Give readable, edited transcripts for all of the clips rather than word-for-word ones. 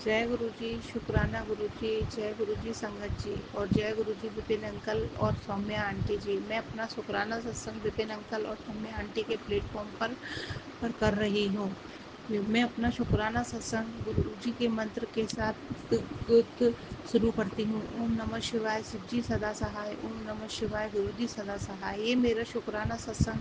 जय गुरु जी, शुक्राना गुरु जी, जय गुरु जी संगत जी और जय गुरु जी विपिन अंकल और सौम्या आंटी जी। मैं अपना शुक्राना सत्संग विपिन अंकल और सौम्या आंटी के प्लेटफॉर्म पर कर रही हूँ। मैं अपना शुक्राना सत्संग गुरु जी के मंत्र के साथ शुरू करती हूँ। ओम नमः शिवाय, शिव जी सदा सहाय। ओम नमः शिवाय, गुरु जी सदा सहाय। ये मेरा शुक्राना सत्संग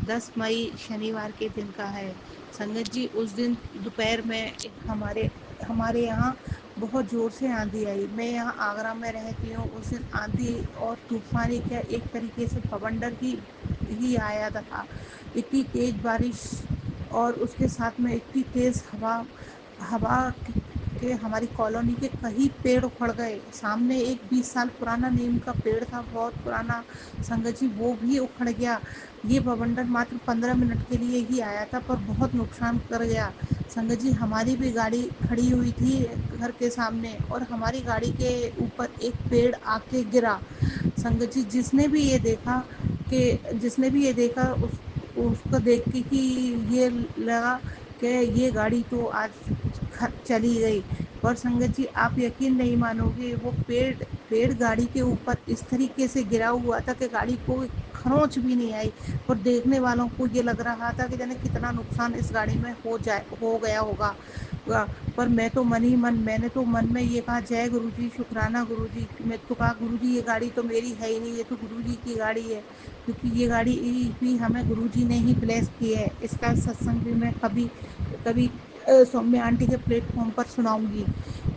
10 मई शनिवार के दिन का है। संगत जी, उस दिन दोपहर में हमारे हमारे यहाँ बहुत ज़ोर से आंधी आई। मैं यहाँ आगरा में रहती हूँ। उस दिन आंधी और तूफानी क्या एक तरीके से बवंडर ही आया था। इतनी तेज़ बारिश और उसके साथ में इतनी तेज़ हवा हवा के हमारी कॉलोनी के कई पेड़ उखड़ गए। सामने एक 20 साल पुराना नीम का पेड़ था, बहुत पुराना संगत जी, वो भी उखड़ गया। ये बवंडर मात्र 15 मिनट के लिए ही आया था पर बहुत नुकसान कर गया। संगत जी, हमारी भी गाड़ी खड़ी हुई थी घर के सामने और हमारी गाड़ी के ऊपर एक पेड़ आके गिरा। संगत जी, जिसने भी ये देखा उसको देख के कि ये लगा कि ये गाड़ी तो आज चली गई। और संगत जी, आप यकीन नहीं मानोगे, वो पेड़ गाड़ी के ऊपर इस तरीके से गिरा हुआ था कि गाड़ी को खरोंच भी नहीं आई। और देखने वालों को ये लग रहा था कि जाने कितना नुकसान इस गाड़ी में हो गया होगा। पर मैंने तो मन में ये कहा, जय गुरु जी, शुक्राना गुरु जी। मैं तो कहा, गुरु जी ये गाड़ी तो मेरी है ही नहीं, ये तो गुरु जी की गाड़ी है। क्योंकि ये गाड़ी भी हमें गुरु जी ने ही ब्लेस की है। इसका सत्संग भी मैं कभी कभी सौम्या आंटी के प्लेटफॉर्म पर सुनाऊंगी।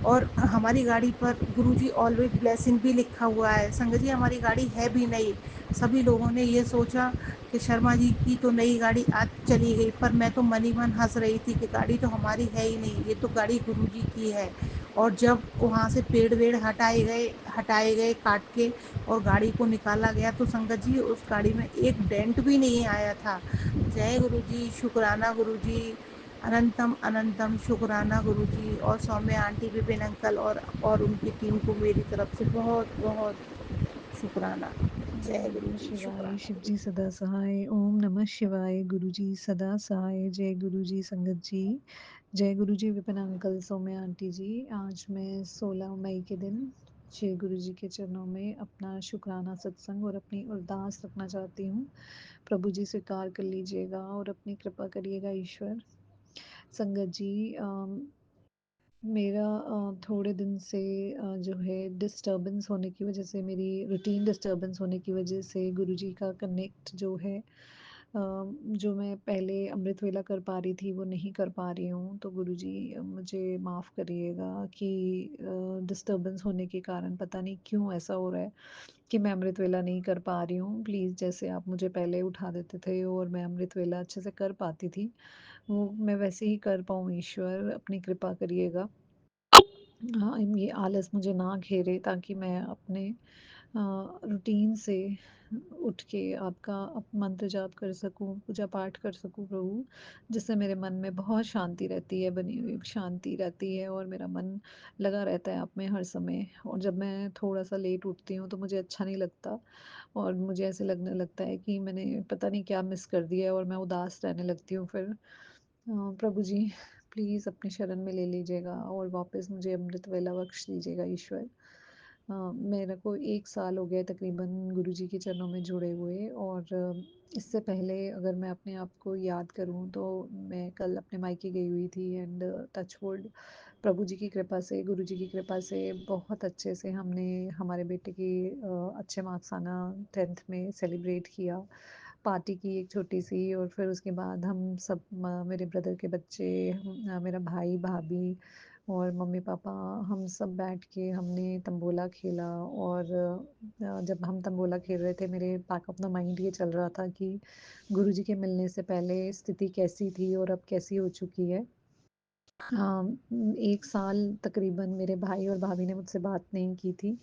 और हमारी गाड़ी पर गुरुजी ऑलवेज ब्लेसिंग भी लिखा हुआ है। संगत जी, हमारी गाड़ी है भी नहीं। सभी लोगों ने ये सोचा कि शर्मा जी की तो नई गाड़ी आज चली गई, पर मैं तो मन ही मन हंस रही थी कि गाड़ी तो हमारी है ही नहीं, ये तो गाड़ी गुरुजी की है। और जब वहाँ से पेड़ वेड़ हटाए गए काट के और गाड़ी को निकाला गया तो संगत जी, उस गाड़ी में एक डेंट भी नहीं आया था। जय गुरु जी, शुक्राना गुरु जी, अनंतम अनंतम शुक्राना गुरु जी और सौम्या आंटी, विपिन अंकल और उनकी टीम को मेरी तरफ से बहुत बहुत शुक्राना। ओम जय गुरु नमः जी, शिवाय, शुक्राना शिव गुरु जी जी। सदा सहाय। ओम नमः शिवाय, गुरु जी सदा सहाय। जय गुरु जी संगत जी, जय गुरु जी विपिन अंकल, सौम्या आंटी जी। आज मैं 16 मई के दिन श्री गुरु जी के चरणों में अपना शुक्राना सत्संग और अपनी अरदास रखना चाहती हूँ। प्रभु जी स्वीकार कर लीजिएगा और अपनी कृपा करिएगा ईश्वर। संगत जी, मेरा थोड़े दिन से जो है डिस्टर्बेंस होने की वजह से, मेरी रूटीन डिस्टर्बेंस होने की वजह से गुरुजी का कनेक्ट जो है, जो मैं पहले अमृत वेला कर पा रही थी वो नहीं कर पा रही हूँ। तो गुरुजी मुझे माफ़ करिएगा कि डिस्टर्बेंस होने के कारण पता नहीं क्यों ऐसा हो रहा है कि मैं अमृत वेला नहीं कर पा रही हूँ। प्लीज़, जैसे आप मुझे पहले उठा देते थे और मैं अमृत वेला अच्छे से कर पाती थी, वो मैं वैसे ही कर पाऊँ। ईश्वर अपनी कृपा करिएगा। हाँ, ये आलस मुझे ना घेरे ताकि मैं अपने रूटीन से उठ के आपका मंत्र जाप कर सकूं, पूजा पाठ कर सकूं प्रभु, जिससे मेरे मन में बहुत शांति रहती है, बनी हुई शांति रहती है और मेरा मन लगा रहता है आप में हर समय। और जब मैं थोड़ा सा लेट उठती हूँ तो मुझे अच्छा नहीं लगता और मुझे ऐसे लगने लगता है कि मैंने पता नहीं क्या मिस कर दिया है और मैं उदास रहने लगती हूँ फिर। प्रभु जी प्लीज़ अपनी शरण में ले लीजिएगा और वापस मुझे अमृत वेला बख्श दीजिएगा ईश्वर। मेरे को 1 साल हो गया है तकरीबन गुरु जी के चरणों में जुड़े हुए। और इससे पहले अगर मैं अपने आप को याद करूँ तो मैं कल अपने मायके गई हुई थी एंड टच वुड प्रभु जी की कृपा से, गुरु जी की कृपा से बहुत अच्छे से हमने हमारे बेटे की अच्छे मार्क्स आना 10th में सेलिब्रेट किया। पार्टी की एक छोटी-सी और फिर उसके बाद हम सब मेरे ब्रदर के बच्चे, मेरा भाई, भाभी और मम्मी-पापा, हम सब बैठ के हमने तंबोला खेला। और जब हम तंबोला खेल रहे थे मेरे बैक ऑफ द माइंड ये चल रहा था कि गुरुजी के मिलने से पहले स्थिति कैसी थी और अब कैसी हो चुकी है। 1 साल तकरीबन मेरे भाई और भाभी ने मुझसे बात नहीं की थी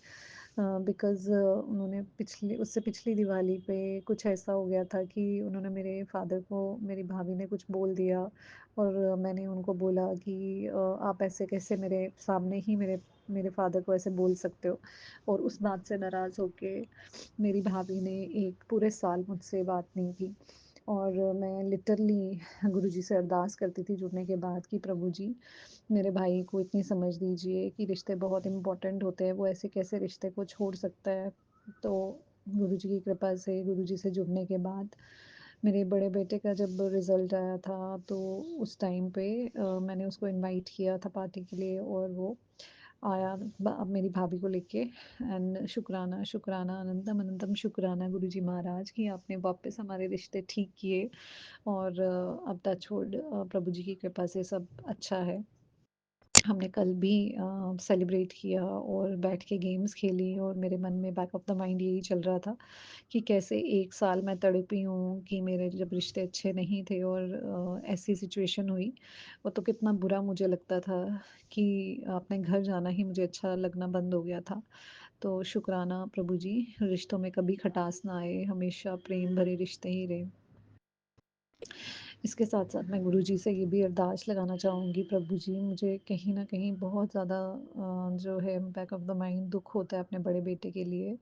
बिकॉज़ उन्होंने पिछली दिवाली पे कुछ ऐसा हो गया था कि उन्होंने मेरे फादर को, मेरी भाभी ने कुछ बोल दिया और मैंने उनको बोला कि आप ऐसे कैसे मेरे सामने ही मेरे फादर को ऐसे बोल सकते हो। और उस बात से नाराज़ होके मेरी भाभी ने एक पूरे साल मुझसे बात नहीं की। और मैं लिटरली गुरुजी से अरदास करती थी जुड़ने के बाद कि प्रभु जी, मेरे भाई को इतनी समझ दीजिए कि रिश्ते बहुत इम्पोर्टेंट होते हैं, वो ऐसे कैसे रिश्ते को छोड़ सकता है। तो गुरुजी की कृपा से, गुरुजी से जुड़ने के बाद मेरे बड़े बेटे का जब रिज़ल्ट आया था, तो उस टाइम पे मैंने उसको इनवाइट किया था पार्टी के लिए, और वो आया मेरी भाभी को लेके। एंड शुक्राना शुक्राना अनंतम अनंतम शुक्राना गुरुजी महाराज कि आपने वापस हमारे रिश्ते ठीक किए। और अब टचवुड प्रभु जी की कृपा से सब अच्छा है। हमने कल भी सेलिब्रेट किया और बैठ के गेम्स खेली, और मेरे मन में बैक ऑफ द माइंड यही चल रहा था कि कैसे 1 साल मैं तड़पी हूँ कि मेरे जब रिश्ते अच्छे नहीं थे और ऐसी सिचुएशन हुई। वो तो कितना बुरा मुझे लगता था कि अपने घर जाना ही मुझे अच्छा लगना बंद हो गया था। तो शुक्राना प्रभु जी, रिश्तों में कभी खटास ना आए, हमेशा प्रेम भरे रिश्ते ही रहें। इसके साथ-साथ मैं गुरुजी से ये भी अरदास लगाना चाहूँगी, प्रभु जी मुझे कहीं न कहीं बहुत ज़्यादा जो है बैक ऑफ द माइंड दुःख होता है अपने बड़े बेटे के लिए,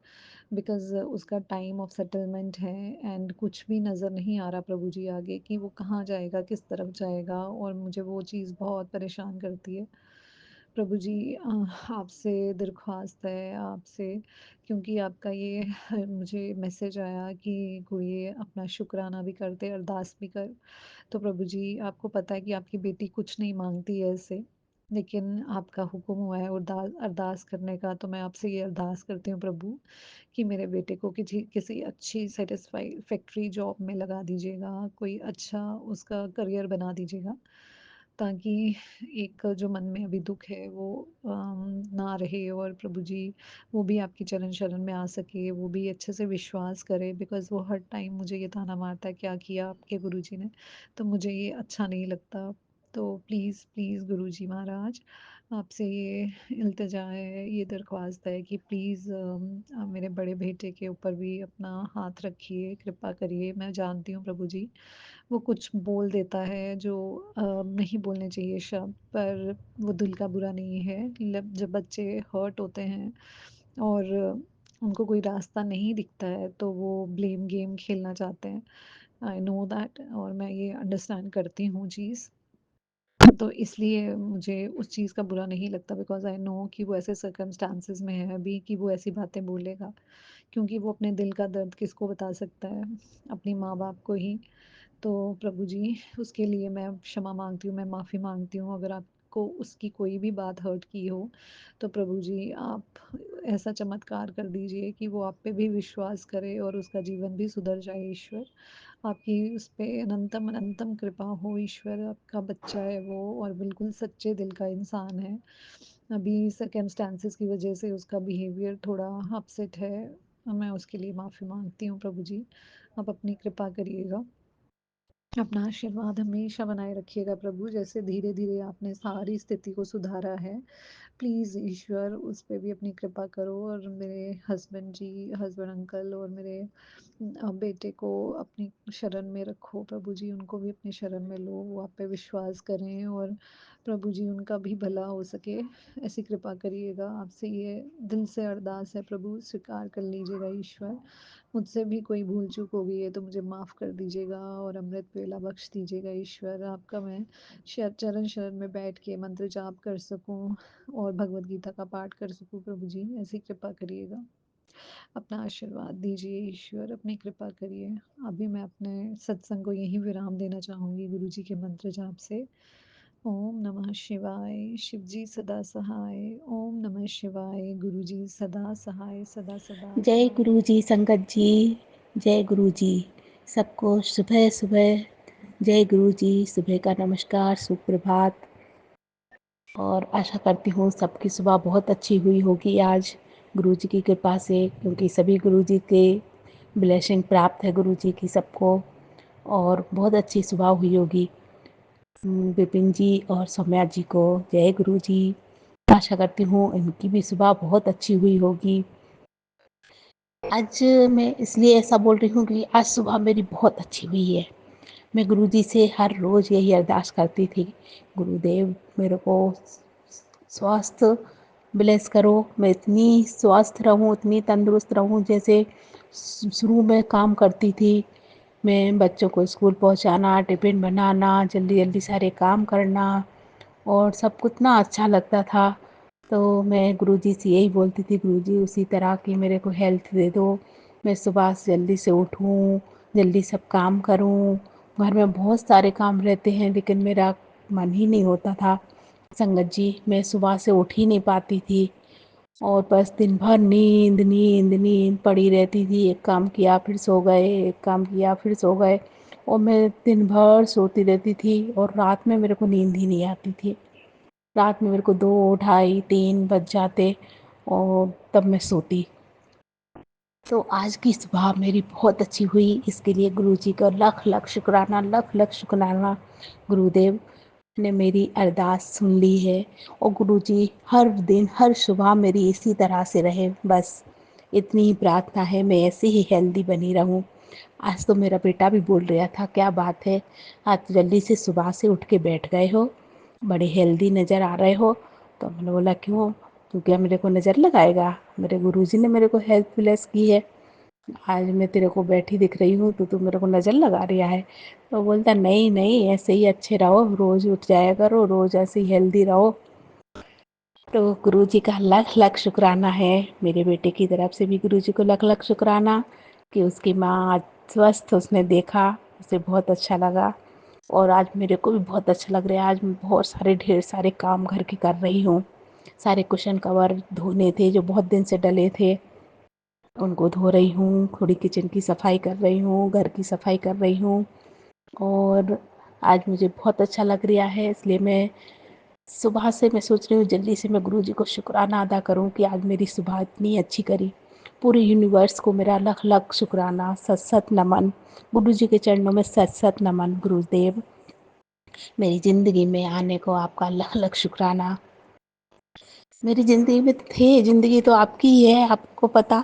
बिकॉज़ उसका टाइम ऑफ सेटलमेंट है एंड कुछ भी नज़र नहीं आ रहा प्रभु जी आगे कि वो कहाँ जाएगा, किस तरफ जाएगा, और मुझे वो चीज़ बहुत परेशान करती है। प्रभु जी आपसे दरख्वास्त है आपसे, क्योंकि आपका ये मुझे मैसेज आया कि कुड़िए अपना शुक्राना भी कर दे, अरदास भी कर। तो प्रभु जी आपको पता है कि आपकी बेटी कुछ नहीं माँगती है ऐसे, लेकिन आपका हुक्म हुआ है अरदास करने का, तो मैं आपसे ये अरदास करती हूँ प्रभु कि मेरे बेटे को किसी अच्छी फैक्ट्री जॉब में लगा दीजिएगा, कोई अच्छा उसका करियर बना दीजिएगा, ताकि एक जो मन में अभी दुःख है वो ना रहे, और प्रभु जी वो भी आपकी चरण शरण में आ सके, वो भी अच्छे से विश्वास करे, बिकॉज़ वो हर टाइम मुझे ये ताना मारता है, क्या किया आपके गुरुजी ने? तो मुझे ये अच्छा नहीं लगता। तो प्लीज़, प्लीज़ गुरुजी महाराज, आपसे ये इल्तिजा है, ये दरख्वास्त है कि प्लीज़ मेरे बड़े बेटे के ऊपर भी अपना हाथ रखिए, कृपा करिए। मैं जानती हूँ प्रभु जी, वो कुछ बोल देता है जो नहीं बोलने चाहिए शब्द, पर वो दिल का बुरा नहीं है। जब बच्चे हर्ट होते हैं और उनको कोई रास्ता नहीं दिखता है, तो वो ब्लेम गेम खेलना चाहते हैं। आई नो दैट, और मैं ये अंडरस्टैंड करती हूँ चीज़। तो इसलिए मुझे उस चीज़ का बुरा नहीं लगता, बिकॉज़ आई नो कि वो ऐसे सर्कमस्टांसेस में है अभी कि वो ऐसी बातें बोलेगा, क्योंकि वो अपने दिल का दर्द किसको बता सकता है? अपनी माँ-बाप को ही। तो प्रभु जी, उसके लिए मैं क्षमा माँगती हूँ, मैं माफ़ी माँगती हूँ अगर आपको उसकी कोई भी बात हर्ट की हो, तो प्रभु जी आप ऐसा चमत्कार कर दीजिए कि वो आप पे भी विश्वास करे और उसका जीवन भी सुधर जाए ईश्वर। आपकी उस पे अनंतम अनंतम कृपा हो ईश्वर, आपका बच्चा है वो और बिल्कुल सच्चे दिल का इंसान है। अभी सर्कमस्टेंसेस की वजह से उसका बिहेवियर थोड़ा अपसेट है, मैं उसके लिए माफ़ी माँगती हूँ प्रभु जी। आप अपनी कृपा करिएगा। अपना आशीर्वाद हमेशा बनाए रखिएगा प्रभु, जैसे धीरे-धीरे आपने सारी स्थिति को सुधारा है। प्लीज़ ईश्वर उस पे भी अपनी कृपा करो, और मेरे हस्बैंड अंकल और मेरे बेटे को अपनी शरण में रखो प्रभु जी, उनको भी अपनी शरण में लो, वो आप पे विश्वास करें और प्रभु जी उनका भी भला हो सके, ऐसी कृपा करिएगा। आपसे ये दिल से अरदास है प्रभु, स्वीकार कर लीजिएगा ईश्वर। मुझसे भी कोई भूल चूक हो गई है तो मुझे माफ़ कर दीजिएगा और अमृत वेला बख्श दीजिएगा ईश्वर। आपका मैं चरण शरण में बैठ के मंत्र जाप कर सकूं और भगवत गीता का पाठ कर सकूं प्रभु जी, ऐसी कृपा करिएगा। अपना आशीर्वाद दीजिए ईश्वर, अपनी कृपा करिए। अभी मैं अपने सत्संग को यहीं विराम देना चाहूँगी गुरु जी के मंत्र जाप से। ओम नमः शिवाय, शिव जी सदा सहाय। ओम नमः शिवाय, गुरु जी सदा सहाय, सदा सदा जय सहाय। गुरु जी संगत जी, जय गुरु जी। सबको सुबह सुबह जय गुरु जी, सुबह का नमस्कार, सुप्रभात। और आशा करती हूँ सबकी सुबह बहुत अच्छी हुई होगी आज गुरु जी की कृपा से, क्योंकि सभी गुरु जी के ब्लेसिंग प्राप्त है गुरु जी की सबको, और बहुत अच्छी सुबह हुई होगी विपिन जी और सौम्या जी को। जय गुरु जी। आशा करती हूँ इनकी भी सुबह बहुत अच्छी हुई होगी। आज मैं इसलिए ऐसा बोल रही हूँ कि आज सुबह मेरी बहुत अच्छी हुई है। मैं गुरुजी से हर रोज़ यही अरदास करती थी, गुरुदेव मेरे को स्वास्थ्य ब्लेस करो, मैं इतनी स्वस्थ रहूँ, इतनी तंदुरुस्त रहूँ, जैसे शुरू में काम करती थी मैं बच्चों को स्कूल पहुंचाना, टिफ़िन बनाना, जल्दी-जल्दी सारे काम करना और सब कुछ ना अच्छा लगता था। तो मैं गुरुजी से यही बोलती थी, गुरुजी उसी तरह की मेरे को हेल्थ दे दो, मैं सुबह से जल्दी से उठूँ, जल्दी सब काम करूँ। घर में बहुत सारे काम रहते हैं लेकिन मेरा मन ही नहीं होता था। संगत जी, मैं सुबह से उठ ही नहीं पाती थी और बस दिन भर नींद नींद नींद पड़ी रहती थी। एक काम किया फिर सो गए, एक काम किया फिर सो गए और मैं दिन भर सोती रहती थी और रात में मेरे को नींद ही नहीं आती थी। रात में मेरे को 2 ढाई 3 बज जाते और तब मैं सोती। तो आज की सुबह मेरी बहुत अच्छी हुई, इसके लिए गुरुजी का लख लख शुक्राना, लख लख शुक्राना। गुरुदेव ने मेरी अरदास सुन ली है और गुरुजी हर दिन हर सुबह मेरी इसी तरह से रहे, बस इतनी ही प्रार्थना है, मैं ऐसे ही हेल्दी बनी रहूं। आज तो मेरा बेटा भी बोल रहा था, क्या बात है, आज जल्दी से सुबह से उठ के बैठ गए हो, बड़े हेल्दी नज़र आ रहे हो। तो मैंने बोला क्यों, तू क्या मेरे को नज़र लगाएगा, मेरे गुरुजी ने मेरे को हेल्थ प्लस की है, आज मैं तेरे को बैठी दिख रही हूँ तो तू मेरे को नज़र लगा रहा है। तो बोलता नहीं नहीं, ऐसे ही अच्छे रहो, रोज़ उठ जाया करो, रोज़ ऐसे ही हेल्दी रहो। तो गुरुजी का लख लख शुक्राना है, मेरे बेटे की तरफ से भी गुरुजी को लख लख शुक्राना कि उसकी माँ आज स्वस्थ, उसने देखा, उसे बहुत अच्छा लगा और आज मेरे को भी बहुत अच्छा लग रहा है। आज मैं बहुत सारे ढेर सारे काम घर के कर रही हूँ। सारे कुशन कवर धोने थे जो बहुत दिन से डले थे, उनको धो रही हूँ, थोड़ी किचन की सफाई कर रही हूँ, घर की सफाई कर रही हूँ और आज मुझे बहुत अच्छा लग रहा है। इसलिए मैं सुबह से मैं सोच रही हूँ जल्दी से मैं गुरुजी को शुक्राना अदा करूँ कि आज मेरी सुबह इतनी अच्छी करी। पूरे यूनिवर्स को मेरा लख लख शुक्राना, सत सत नमन, गुरुजी के चरणों में सत सत नमन। गुरुदेव, मेरी ज़िंदगी में आने को आपका लख लख शुक्राना। मेरी ज़िंदगी में थे, ज़िंदगी तो आपकी ही है, आपको पता,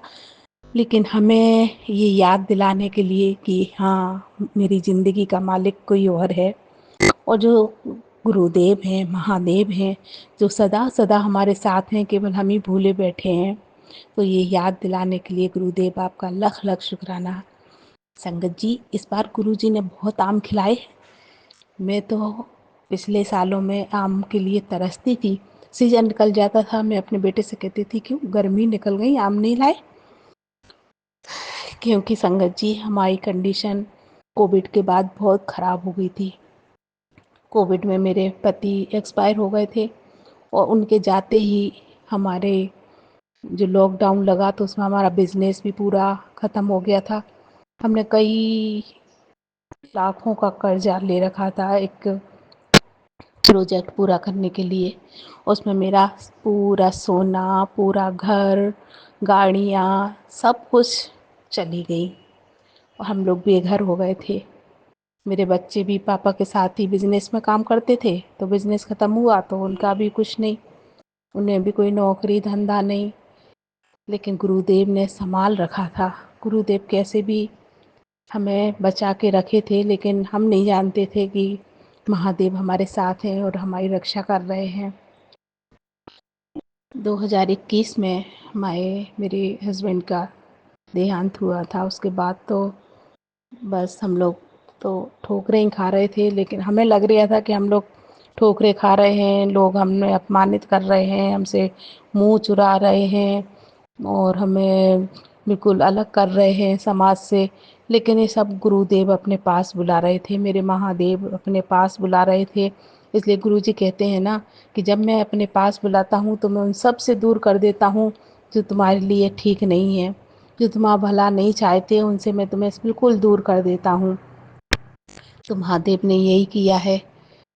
लेकिन हमें ये याद दिलाने के लिए कि हाँ, मेरी ज़िंदगी का मालिक कोई और है और जो गुरुदेव हैं, महादेव हैं, जो सदा सदा हमारे साथ हैं, केवल हम ही भूले बैठे हैं। तो ये याद दिलाने के लिए गुरुदेव आपका लख लख शुक्राना। संगत जी, इस बार गुरुजी ने बहुत आम खिलाए। मैं तो पिछले सालों में आम के लिए तरसती थी, सीजन निकल जाता था, मैं अपने बेटे से कहती थी क्यों गर्मी निकल गई, आम नहीं लाए। क्योंकि संगत जी, हमारी कंडीशन कोविड के बाद बहुत ख़राब हो गई थी। कोविड में मेरे पति एक्सपायर हो गए थे और उनके जाते ही हमारे जो लॉकडाउन लगा तो उसमें हमारा बिजनेस भी पूरा ख़त्म हो गया था। हमने कई लाखों का कर्जा ले रखा था एक प्रोजेक्ट पूरा करने के लिए। उसमें मेरा पूरा सोना, पूरा घर, गाड़ियाँ, सब कुछ चली गई और हम लोग बेघर हो गए थे। मेरे बच्चे भी पापा के साथ ही बिजनेस में काम करते थे, तो बिजनेस ख़त्म हुआ तो उनका भी कुछ नहीं, उन्हें भी कोई नौकरी धंधा नहीं, लेकिन गुरुदेव ने संभाल रखा था। गुरुदेव कैसे भी हमें बचा के रखे थे, लेकिन हम नहीं जानते थे कि महादेव हमारे साथ हैं और हमारी रक्षा कर रहे हैं। 2021 में मेरे हस्बैंड का देहांत हुआ था। उसके बाद तो बस हम लोग तो ठोकरें ही खा रहे थे, लेकिन हमें लग रहा था कि हम लोग ठोकरें खा रहे हैं, लोग हमें अपमानित कर रहे हैं, हमसे मुंह चुरा रहे हैं और हमें बिल्कुल अलग कर रहे हैं समाज से। लेकिन ये सब गुरुदेव अपने पास बुला रहे थे, मेरे महादेव अपने पास बुला रहे थे। इसलिए गुरुजी कहते हैं ना कि जब मैं अपने पास बुलाता हूँ तो मैं उन सब से दूर कर देता हूँ जो तुम्हारे लिए ठीक नहीं है, जो तुम्हारा भला नहीं चाहते, उनसे मैं तुम्हें बिल्कुल दूर कर देता हूँ। तो महादेव ने यही किया है।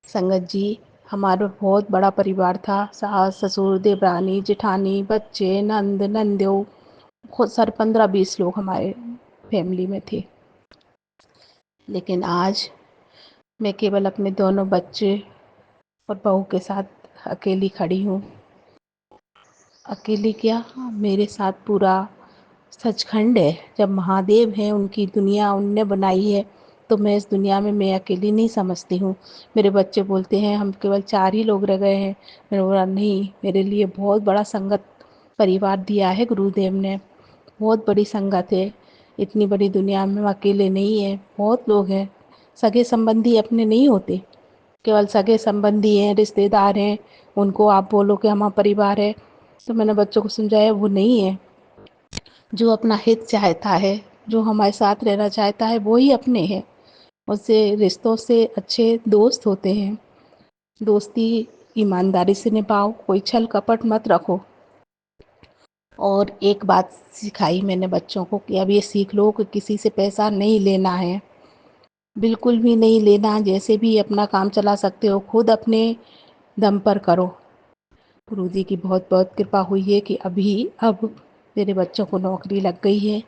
संगत जी, हमारा बहुत बड़ा परिवार था, सास ससुर देवरानी जेठानी बच्चे नंद नंदो, बहुत सारे 15-20 लोग हमारे फैमिली में थे। लेकिन आज मैं केवल अपने दोनों बच्चे और बहू के साथ अकेली खड़ी हूँ। अकेली क्या, मेरे साथ पूरा सचखंड है। जब महादेव हैं, उनकी दुनिया उनने बनाई है, तो मैं इस दुनिया में मैं अकेली नहीं समझती हूँ। मेरे बच्चे बोलते हैं हम केवल 4 ही लोग रह गए हैं। मैंने बोला नहीं, मेरे लिए बहुत बड़ा संगत परिवार दिया है गुरुदेव ने, बहुत बड़ी संगत है। इतनी बड़ी दुनिया में हम अकेले नहीं हैं, बहुत लोग हैं। सगे संबंधी अपने नहीं होते, केवल सगे संबंधी हैं, रिश्तेदार हैं, उनको आप बोलो कि हमारा परिवार है। तो मैंने बच्चों को समझाया वो नहीं है। जो अपना हित चाहता है, जो हमारे साथ रहना चाहता है, वो ही अपने हैं। उससे रिश्तों से अच्छे दोस्त होते हैं। दोस्ती ईमानदारी से निभाओ, कोई छल कपट मत रखो। और एक बात सिखाई मैंने बच्चों को कि अब ये सीख लो कि किसी से पैसा नहीं लेना है, बिल्कुल भी नहीं लेना। जैसे भी अपना काम चला सकते हो, खुद अपने दम पर करो। गुरु जी की बहुत बहुत कृपा हुई है कि अब मेरे बच्चों को नौकरी लग गई है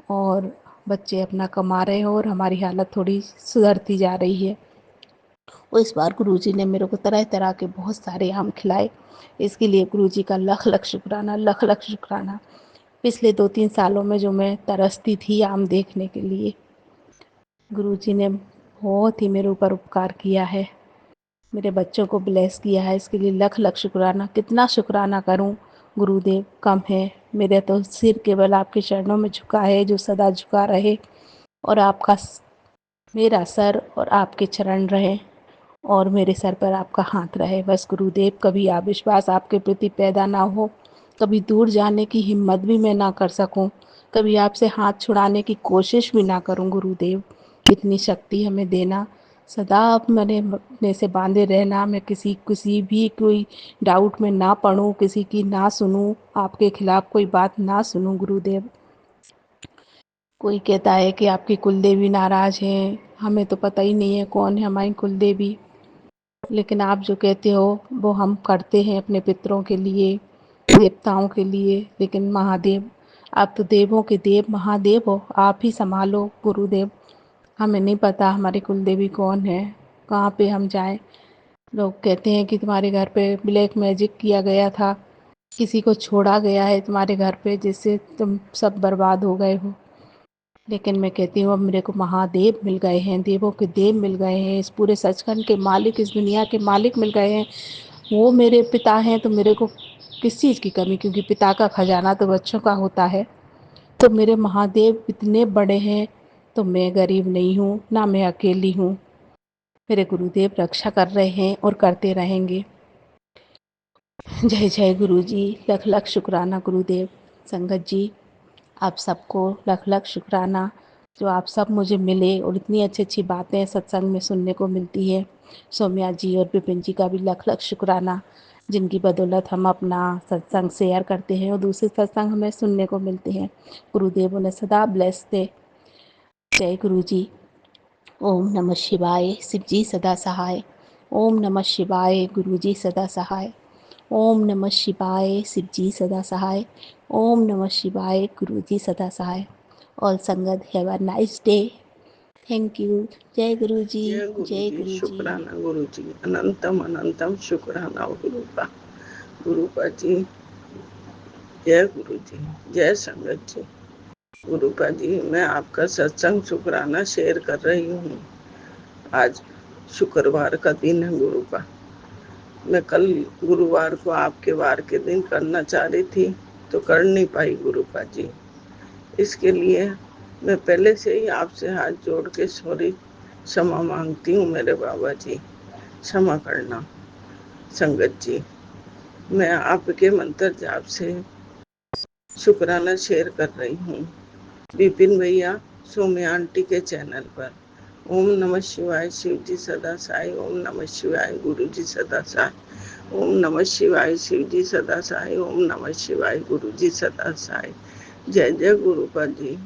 और बच्चे अपना कमा रहे हैं और हमारी हालत थोड़ी सुधरती जा रही है। और इस बार गुरुजी ने मेरे को तरह तरह के बहुत सारे आम खिलाए। इसके लिए गुरुजी का लख लख शुक्राना, लख लख शुक्राना। पिछले 2-3 सालों में जो मैं तरसती थी आम देखने के लिए, गुरुजी ने बहुत ही मेरे ऊपर उपकार किया है, मेरे बच्चों को ब्लेस किया है। इसके लिए लख लख शुक्राना। कितना शुक्राना करूं गुरुदेव, कम है। मेरे तो सिर केवल आपके चरणों में झुका है, जो सदा झुका रहे। और आपका मेरा सर और आपके चरण रहे और मेरे सर पर आपका हाथ रहे बस गुरुदेव। कभी अविश्वास आपके प्रति पैदा ना हो, कभी दूर जाने की हिम्मत भी मैं ना कर सकूं, कभी आपसे हाथ छुड़ाने की कोशिश भी ना करूं गुरुदेव। इतनी शक्ति हमें देना, सदा आप मेरे अपने से बांधे रहना। मैं किसी भी कोई डाउट में ना पड़ूं, किसी की ना सुनूं, आपके खिलाफ कोई बात ना सुनूं गुरुदेव। कोई कहता है कि आपकी कुलदेवी नाराज है, हमें तो पता ही नहीं है कौन है हमारी कुलदेवी, लेकिन आप जो कहते हो वो हम करते हैं अपने पितरों के लिए, देवताओं के लिए। लेकिन महादेव, आप तो देवों के देव महादेव हो, आप ही संभालो गुरुदेव। हमें नहीं पता हमारी कुलदेवी कौन है, कहाँ पे हम जाएं। लोग कहते हैं कि तुम्हारे घर पे ब्लैक मैजिक किया गया था, किसी को छोड़ा गया है तुम्हारे घर पे जिससे तुम सब बर्बाद हो गए हो। लेकिन मैं कहती हूँ अब मेरे को महादेव मिल गए हैं, देवों के देव मिल गए हैं, इस पूरे सचखंड के मालिक, इस दुनिया के मालिक मिल गए हैं। वो मेरे पिता हैं तो मेरे को किस चीज़ की कमी, क्योंकि पिता का खजाना तो बच्चों का होता है। तो मेरे महादेव इतने बड़े हैं, तो मैं गरीब नहीं हूँ, ना मैं अकेली हूँ। मेरे गुरुदेव रक्षा कर रहे हैं और करते रहेंगे। जय जय गुरु जी, लख लख शुक्राना गुरुदेव। संगत जी, आप सबको लख लख शुक्राना, जो आप सब मुझे मिले और इतनी अच्छी अच्छी बातें सत्संग में सुनने को मिलती है। सौम्या जी और विपिन जी का भी लख लख शुक्राना, जिनकी बदौलत हम अपना सत्संग शेयर करते हैं और दूसरे सत्संग हमें सुनने को मिलते हैं। गुरुदेव उन्हें सदा ब्लेस दे। जय गुरु जी। ओम नमः शिवाय। शिव जी सदा सहाय। ओम नमः शिवाय। गुरु जी सदा सहाय। ओम नमः शिवाय। शिव जी सदा सहाय। ओम नमः शिवाय। गुरु जी सदा सहाय। ऑल संगत have a nice day. Thank you. जय गुरु जी। जय गुरु जय जी, गुरु जी। शुक्राना गुरु जी, अनंतम अनंतम शुक्राना गुरु का जी। जय गुरु जी, जय संगत जी। गुरुपा जी, मैं आपका सत्संग शुक्राना शेयर कर रही हूँ। आज शुक्रवार का दिन है गुरुपा। मैं कल गुरुवार को आपके वार के दिन करना चाह रही थी तो कर नहीं पाई गुरुपा जी। इसके लिए मैं पहले से ही आपसे हाथ जोड़ के सॉरी क्षमा मांगती हूँ मेरे बाबा जी, क्षमा करना। संगत जी, मैं आपके मंत्र जाप से शुक्राना शेयर कर रही हूँ विपिन भैया, सौम्या आंटी के चैनल पर। ओम नमः शिवाय। शिव जी सदा साई। ओम नमः शिवाय। गुरु जी सदा साई। ओम नमः शिवाय। शिव जी सदा साई। ओम नमः शिवाय। गुरु जी सदा साई। जय जय गुरुपद जी,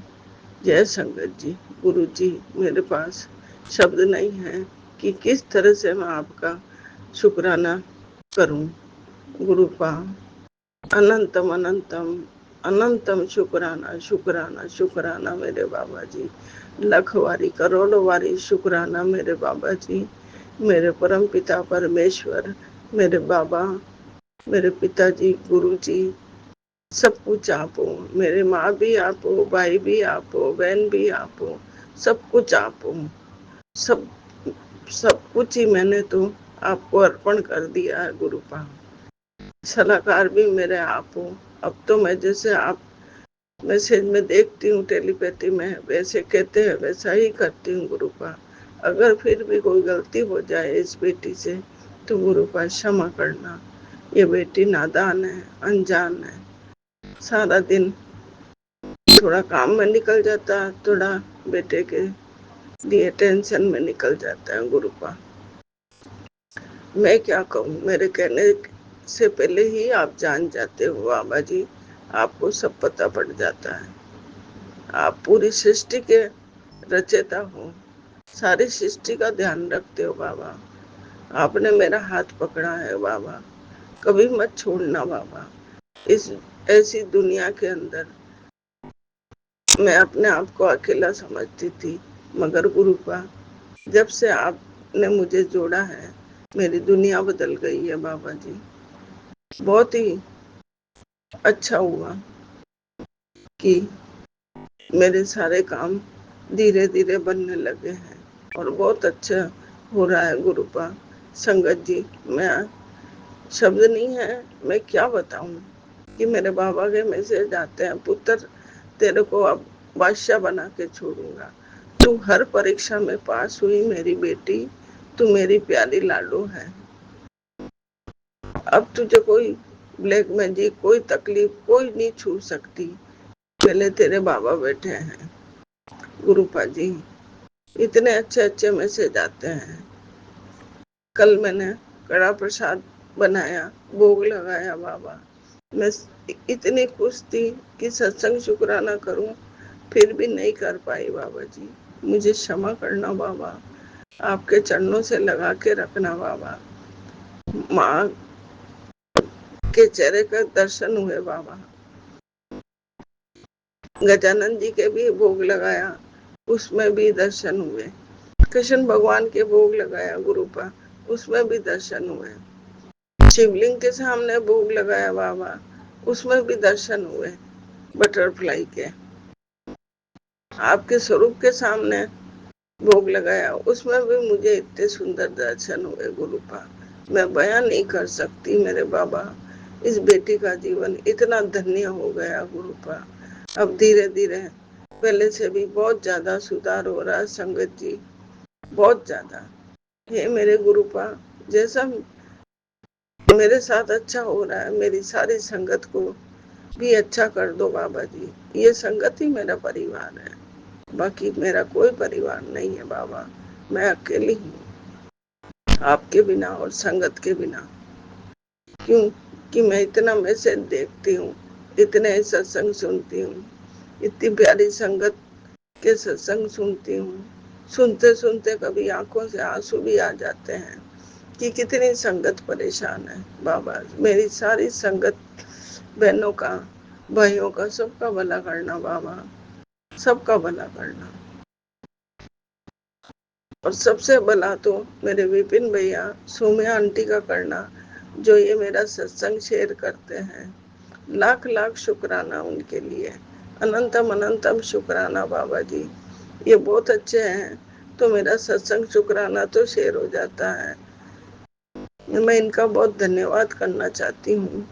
जय संगत जी। गुरु जी, मेरे पास शब्द नहीं है कि किस तरह से मैं आपका शुक्राना करूं। गुरुपा, अनंतम अनंतम अनंतम शुक्राना शुक्राना शुक्राना मेरे बाबा जी। लख वारी करोड़ों वारी शुक्राना मेरे बाबा जी। मेरे परम पिता परमेश्वर, मेरे बाबा, मेरे पिताजी, गुरु जी, सब कुछ आप हो। मेरे माँ भी आप हो, भाई भी आप हो, बहन भी आप हो, सब कुछ आप हो। सब सब कुछ ही मैंने तो आपको अर्पण कर दिया है गुरुपा। सलाहकार भी मेरे आप हो। अब तो मैं जैसे आप मैसेज में देखती हूँ, टेलीपैथी में वैसे कहते हैं वैसा ही करती हूँ गुरुपा। अगर फिर भी कोई गलती हो जाए इस बेटी से तो गुरुपा क्षमा करना। ये बेटी नादान है, अनजान है। सारा दिन थोड़ा काम में निकल जाता है, थोड़ा बेटे के लिए टेंशन में निकल जाता है गुरुपा। मैं क्या कहूँ, मेरे कहने से पहले ही आप जान जाते हो बाबा जी, आपको सब पता पड़ जाता है। आप पूरी सृष्टि के रचयिता हो, सारी सृष्टि का ध्यान रखते हो बाबा। आपने मेरा हाथ पकड़ा है बाबा, कभी मत छोड़ना बाबा। इस ऐसी दुनिया के अंदर मैं अपने आप को अकेला समझती थी, मगर गुरुपा जब से आपने मुझे जोड़ा है मेरी दुनिया बदल गई है बाबा जी। बहुत ही अच्छा हुआ कि मेरे सारे काम धीरे धीरे बनने लगे हैं और बहुत अच्छा हो रहा है गुरुपा। संगत जी, मैं शब्द नहीं है, मैं क्या बताऊं कि मेरे बाबा के मैसेज आते हैं, पुत्र तेरे को अब बादशाह बना के छोड़ूंगा। तू हर परीक्षा में पास हुई मेरी बेटी, तू मेरी प्यारी लाडो है। अब तुझे कोई ब्लैक मैजिक, कोई तकलीफ कोई नहीं छू सकती। पहले तेरे बाबा बैठे हैं गुरुपा जी। इतने अच्छे अच्छे मैसेज आते हैं। कल मैंने कड़ा प्रसाद बनाया, भोग लगाया बाबा। मैं इतनी खुश थी कि सत्संग शुक्राना करूं, फिर भी नहीं कर पाई बाबा जी। मुझे क्षमा करना बाबा, आपके चरणों से लगा के रखना बाबा। माँ के चेहरे का दर्शन हुए बाबा। गजानन जी के भी भोग लगाया, उसमें भी दर्शन हुए। कृष्ण भगवान के भोग लगाया गुरुपा, उसमें भी दर्शन हुए। शिवलिंग के सामने भोग लगाया बाबा, उसमें भी दर्शन हुए बटरफ्लाई के। आपके स्वरूप के सामने भोग लगाया, उसमें भी मुझे इतने सुंदर दर्शन हुए गुरुपा। मैं बयान नहीं कर सकती मेरे बाबा। इस बेटी का जीवन इतना धन्य हो गया गुरुपा। अब धीरे धीरे पहले से भी बहुत ज्यादा सुधार हो रहा है संगत जी, बहुत ज्यादा। हे मेरे गुरुपा, जैसा मेरे साथ अच्छा हो रहा है, मेरी सारी संगत को भी अच्छा कर दो बाबा जी। ये संगत ही मेरा परिवार है, बाकी मेरा कोई परिवार नहीं है बाबा। मैं अकेली हूँ आपके बिना और संगत के बिना। क्यों कि मैं इतना मैसेज देखती हूँ, इतने सत्संग सुनती हूँ, इतनी प्यारी संगत के सत्संग सुनती हूँ। सुनते सुनते कभी आंखों से आंसू भी आ जाते हैं कि कितनी संगत परेशान है बाबा। मेरी सारी संगत बहनों का, भाइयों का, सबका भला करना बाबा, सबका भला करना। और सबसे भला तो मेरे विपिन भैया, सोम्या आंटी का करना, जो ये मेरा सत्संग शेयर करते हैं। लाख लाख शुक्राना उनके लिए, अनंतम अनंतम शुक्राना बाबा जी। ये बहुत अच्छे हैं तो मेरा सत्संग शुक्राना तो शेयर हो जाता है। मैं इनका बहुत धन्यवाद करना चाहती हूँ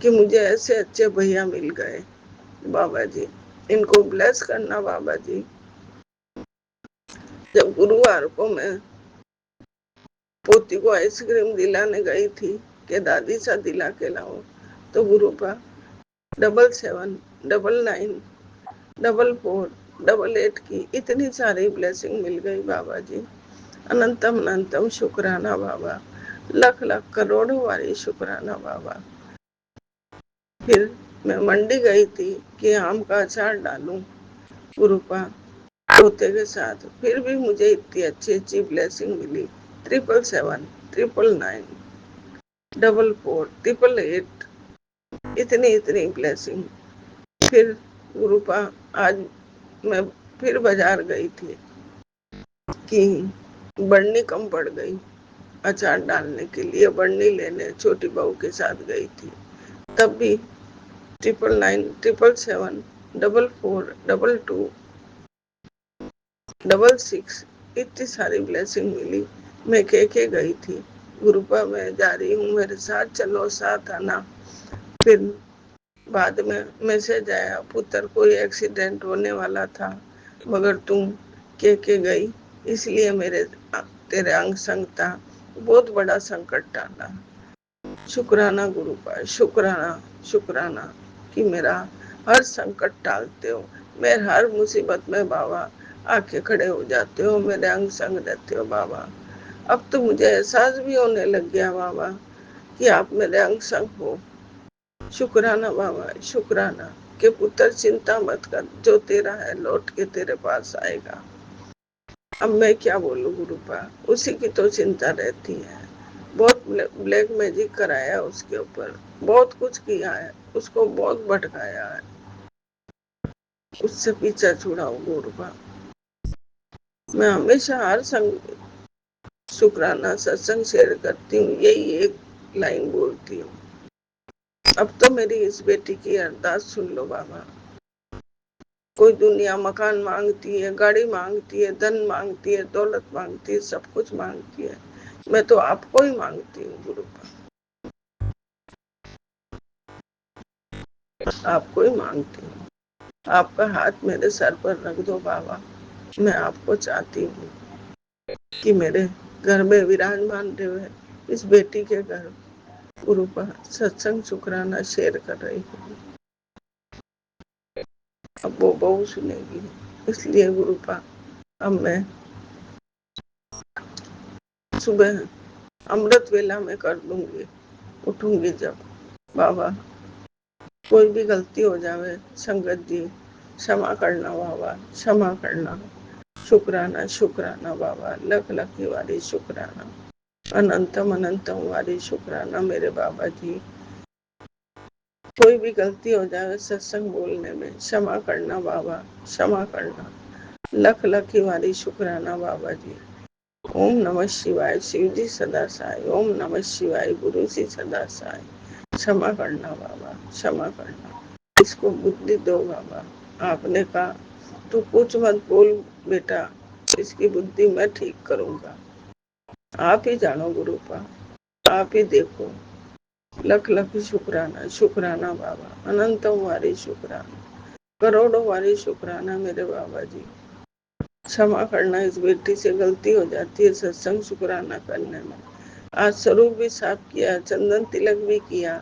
कि मुझे ऐसे अच्छे भैया मिल गए बाबा जी। इनको ब्लेस करना बाबा जी। जब गुरुवार को मैं पोती को आइसक्रीम दिलाने गई थी कि दादी सा दिला के लाओ, तो गुरुपा 77994488 की इतनी सारी ब्लेसिंग मिल गई बाबा जी। अनंतम अनंतम शुक्राना बाबा, लाख लाख करोड़ों वाली शुक्राना बाबा। फिर मैं मंडी गई थी कि आम का अचार डालूं गुरुपा पोते के साथ, फिर भी मुझे इतनी अच्छी अच्छी ब्लेसिंग मिली। 777 999 44 888, इतनी इतनी ब्लेसिंग। फिर गुरुपा आज मैं फिर बाजार गई थी कि बढ़नी कम पड़ गई अचार डालने के लिए, बढ़नी लेने छोटी बहू के साथ गई थी। तब भी 9999442266 इतनी सारी ब्लेसिंग मिली। मैं के गई थी गुरुपा मैं जा रही हूँ, मेरे साथ चलो, साथ आना। फिर बाद में मैसेज आया, पुत्र कोई एक्सीडेंट होने वाला था मगर तुम के गई, इसलिए मेरे तेरे अंग संग था, बहुत बड़ा संकट टाला। शुक्राना गुरु का, शुक्राना शुक्राना कि मेरा हर संकट टालते हो, मेरे हर मुसीबत में बाबा आके खड़े हो जाते हो, मेरे अंग संग रहते हो बाबा। अब तो मुझे एहसास भी होने लग गया बाबा कि आप मेरे अंग संग हो। शुक्राना बाबा, शुक्राना कि पुत्र चिंता मत कर, जो तेरा है लौट के तेरे पास आएगा। अब मैं क्या बोलूं गुरुपा, उसी की तो चिंता रहती है। बहुत ब्लैक मैजिक कराया उसके ऊपर, बहुत कुछ किया है, उसको बहुत भटकाया है, उससे पीछा छुड़ाओ गुरुपा। मैं हमेशा हर संग शुक्राना सत्संग शेयर करती हूँ, यही एक लाइन बोलती हूँ। अब तो मेरी इस बेटी की अरदास सुन लो बाबा। कोई दुनिया मकान मांगती है, गाड़ी मांगती है, धन मांगती है, दौलत मांगती है, सब कुछ मांगती है, मैं तो आपको ही मांगती हूँ गुरु का, आपको ही मांगती हूँ। आपका हाथ मेरे सर पर रख दो बाबा। मैं आपको चाहती हूँ कि मेरे घर में विराजमान रहे, इस बेटी के घर गुरु पर सत्संग शुक्राना शेयर कर रही हूँ। अब वो बहू सुनेगी, इसलिए गुरु पा अब मैं सुबह अमृत वेला में कर दूंगी, उठूंगी जब बाबा। कोई भी गलती हो जावे संगत जी क्षमा करना बाबा, क्षमा करना। शुक्राना शुक्राना बाबा, लख लखी वाली शुक्राना, अनंतम अनंतम वाली शुक्राना मेरे बाबा जी। कोई भी गलती हो जाए सत्संग बोलने में, क्षमा करना बाबा, क्षमा करना। लख लखी वाली शुक्राना बाबा जी। ओम नमः शिवाय, शिव जी सदा साई। ओम नमः शिवाय, गुरु जी सदा साई। क्षमा करना बाबा, क्षमा करना, इसको बुद्धि दो बाबा। आपने कहा तू कुछ मत बोल बेटा, इसकी बुद्धि मैं ठीक करूंगा। आप ही जानो गुरु पा, आप ही देखो। लख लख शुक्राना, शुक्राना बाबा, अनंतम वारी शुक्राना, करोड़ों वारी शुक्राना मेरे बाबा जी। क्षमा करना, इस बेटी से गलती हो जाती है सत्संग शुक्राना करने में। आज स्वरूप भी साफ किया, चंदन तिलक भी किया।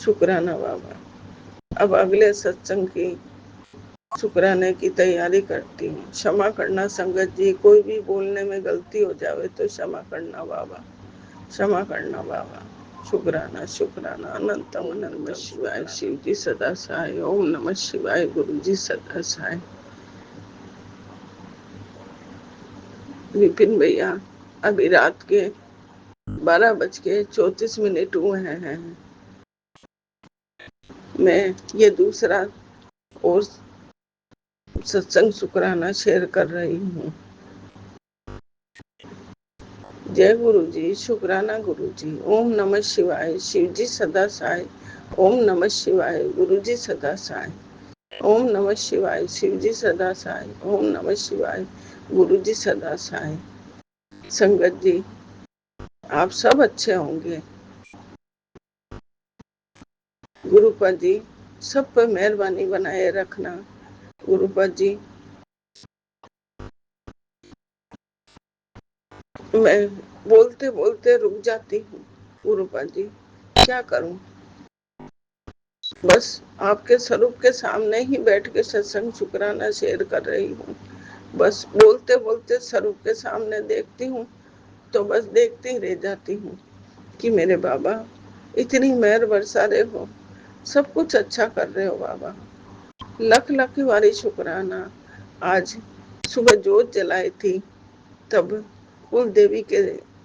शुक्राना बाबा। अब अगले सत्संग की शुक्राने की तैयारी करती हूँ। क्षमा करना संगत जी, कोई भी बोलने में गलती हो जावे तो क्षमा करना बाबा, क्षमा करना बाबा। शुक्राना शुक्राना, अनंतम अनंत शिवाय, शिव जी सदा सहाय। ओम नमः शिवाय, गुरु जी सदा सहाय। विपिन भैया अभी रात के 12:34 हुए हैं। मैं ये दूसरा और सत्संग शुक्राना शेयर कर रही हूँ। जय गुरु जी, शुक्राना गुरु जी। ओम नमः शिवाय, शिव जी सदा साई। ओम नमः शिवाय, गुरु जी सदा साई। ओम नमः शिवाय, शिव जी सदा साई। ओम नमः शिवाय, गुरु जी सदा साई। संगत जी आप सब अच्छे होंगे। गुरुपद जी सब पर मेहरबानी बनाए रखना। गुरुपद जी मैं बोलते बोलते रुक जाती हूँ। गुरुपद जी क्या करूँ, बस आपके स्वरूप के सामने ही बैठ के सत्संग शुक्राना शेयर कर रही हूँ। बस बोलते बोलते स्वरूप के सामने देखती हूँ तो बस देखती ही रह जाती हूँ कि मेरे बाबा इतनी मेहर बरसा रहे हो, सब कुछ अच्छा कर रहे हो बाबा। लख लख वारी शुक्राना। आज सुबह जोत जलाई थी तब कुल देवी के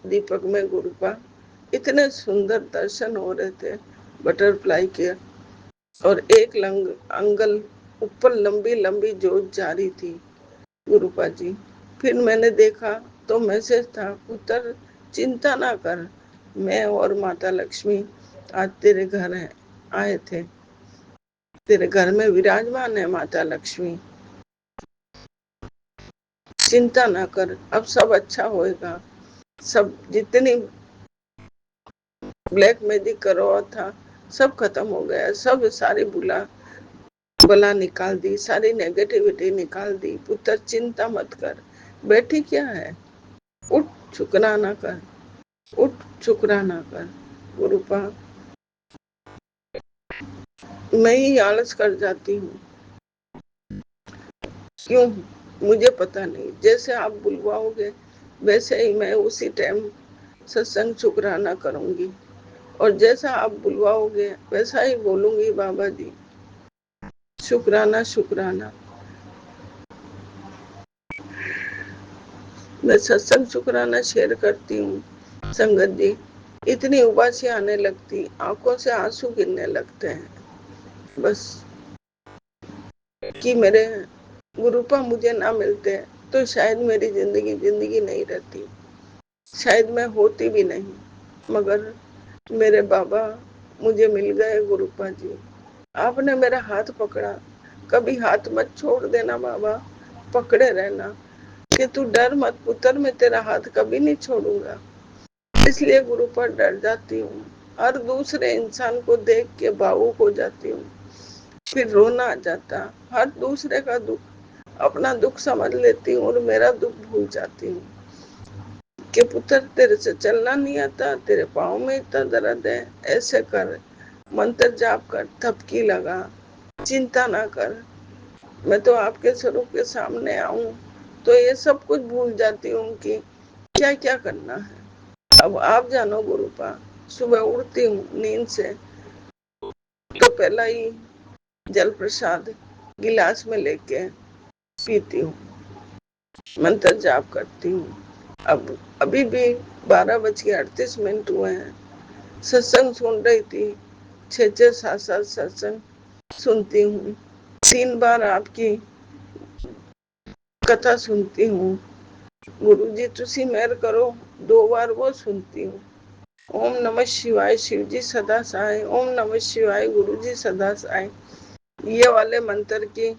दीपक में गुरुपा इतने सुंदर दर्शन हो रहे थे बटरफ्लाई के, और एक लंग अंगल ऊपर लंबी लंबी जोत जा रही थी गुरुपा जी। फिर मैंने देखा तो मैसेज था, पुत्र चिंता ना कर, मैं और माता लक्ष्मी आज तेरे घर आए थे, तेरे घर में विराजमान है माता लक्ष्मी, चिंता ना कर, अब सब अच्छा होएगा। सब जितनी ब्लैक मैजिक करो था सब खत्म हो गया, सब सारी बला निकाल दी, सारी नेगेटिविटी निकाल दी। पुत्र चिंता मत कर, बैठी क्या है, उठ शुक्राना कर, उठ शुक्राना कर। गुरुपा मैं ही आलस कर जाती हूँ, क्यों मुझे पता नहीं। जैसे आप बुलवाओगे वैसे ही मैं उसी टाइम सत्संग शुक्राना करूंगी, और जैसा आप बुलवाओगे वैसा ही बोलूंगी, बाबा जी शुक्राना शुक्राना। मैं सत्संग शुक्राना शेयर करती हूँ संगत जी, इतनी उबासी आने लगती, आंखों से आंसू गिरने लगते हैं, बस कि मेरे गुरुपा मुझे ना मिलते तो शायद मेरी जिंदगी जिंदगी नहीं रहती, शायद मैं होती भी नहीं। मगर मेरे बाबा मुझे मिल गए। गुरुपा जी आपने मेरा हाथ पकड़ा, कभी हाथ मत छोड़ देना बाबा, पकड़े रहना कि तू डर मत पुत्र, मैं तेरा हाथ कभी नहीं छोड़ूंगा। इसलिए गुरु पर डर जाती हूँ, हर दूसरे इंसान को देख के भावुक हो जाती हूँ, फिर रोना आ जाता, हर दूसरे का दुख अपना दुख समझ लेती हूँ और मेरा दुख भूल जाती हूँ कि पुत्र तेरे से चलना नहीं आता, तेरे पाँव में इतना दर्द है, ऐसे कर, मंत्र जाप कर, थपकी लगा, चिंता ना कर, मैं तो आपके स्वरूप के सामने आऊं तो ये सब कुछ भूल जाती हूँ कि क्या क्या करना है। अब आप जानो गुरुपा, सुबह उठती हूँ नींद से तो पहला ही जल प्रसाद गिलास में लेके पीती हूँ, मंत्र जाप करती हूँ। अब अभी भी 12:38 हुए हैं, सत्संग सुन रही थी, 6-6 7-7 सत्संग सुनती हूँ, 3 बार आपकी कथा सुनती हूँ। गुरु जी तुसी मेहर करो, 2 बार वो सुनती हूँ। ओम नमः शिवाय, शिव जी सदा सहाय, ओम नमः शिवाय, गुरु जी सदा सहाय, ये वाले मंत्र की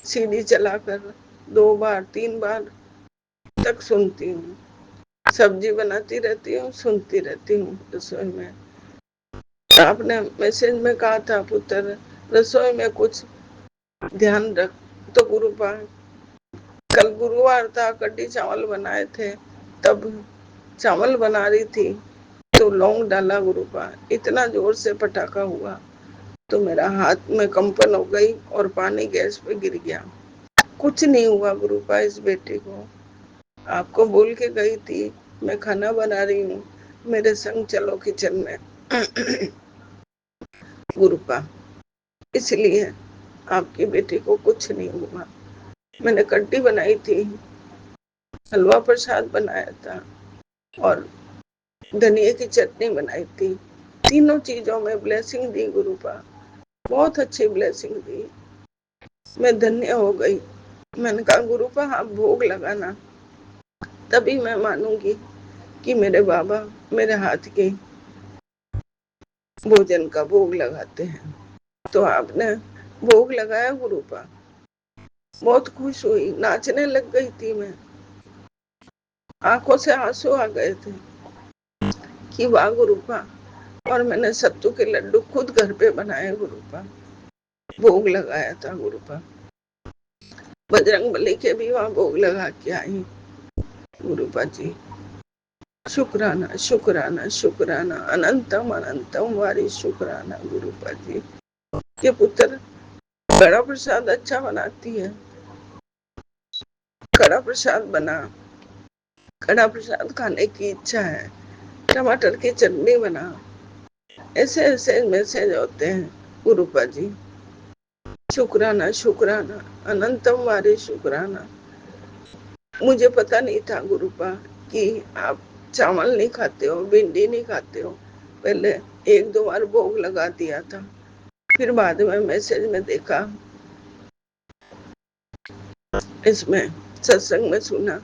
सीडी चलाकर 2 बार 3 बार तक सुनती हूँ। सब्जी बनाती रहती हूँ, सुनती रहती हूँ रसोई में। आपने मैसेज में कहा था पुत्र रसोई में कुछ ध्यान रख, तो गुरुपा कल गुरुवार था, कड्डी चावल बनाए थे, तब चावल बना रही थी तो लौंग डाला गुरुपा, इतना जोर से पटाखा हुआ तो मेरा हाथ में कंपन हो गई और पानी गैस पे गिर गया। कुछ नहीं हुआ गुरुपा इस बेटे को, आपको बोल के गई थी मैं खाना बना रही हूँ, मेरे संग चलो किचन में गुरुपा, इसलिए आपकी बेटी को कुछ नहीं हुआ। मैंने कड्डी बनाई थी, हलवा प्रसाद बनाया था और धनिया की चटनी बनाई थी, तीनों चीजों में ब्लेसिंग दी गुरुपा, बहुत अच्छी ब्लेसिंग दी, मैं धन्य हो गई। मैंने कहा गुरुपा आप भोग लगाना, तभी मैं मानूंगी कि मेरे बाबा मेरे हाथ के भोजन का भोग लगाते हैं। तो आपने भोग लगाया गुरुपा, बहुत खुश हुई, नाचने लग गई थी मैं, आंखों से आंसू आ गए थे कि वाह गुरुपा। और मैंने सत्तू के लड्डू खुद घर पे बनाए गुरुपा, भोग लगाया था गुरुपा, बजरंग बली के भी वहां भोग लगा के आई गुरुपा जी। शुक्राना शुक्राना शुक्राना, अनंतम अनंतम वारी शुक्राना गुरुपा जी। ये पुत्र कड़ा प्रसाद अच्छा बनाती है, कड़ा प्रसाद बना, कड़ा प्रसाद खाने की इच्छा है, टमाटर की चटनी बना, ऐसे ऐसे मैसेज होते हैं गुरुपा जी। शुक्राना शुक्राना, अनंतम वारी शुक्राना। मुझे पता नहीं था गुरुपा कि आप चावल नहीं खाते हो, भिंडी नहीं खाते हो, पहले 1-2 बार भोग लगा दिया था, फिर बाद में मैसेज में देखा, इसमें सत्संग में सुना,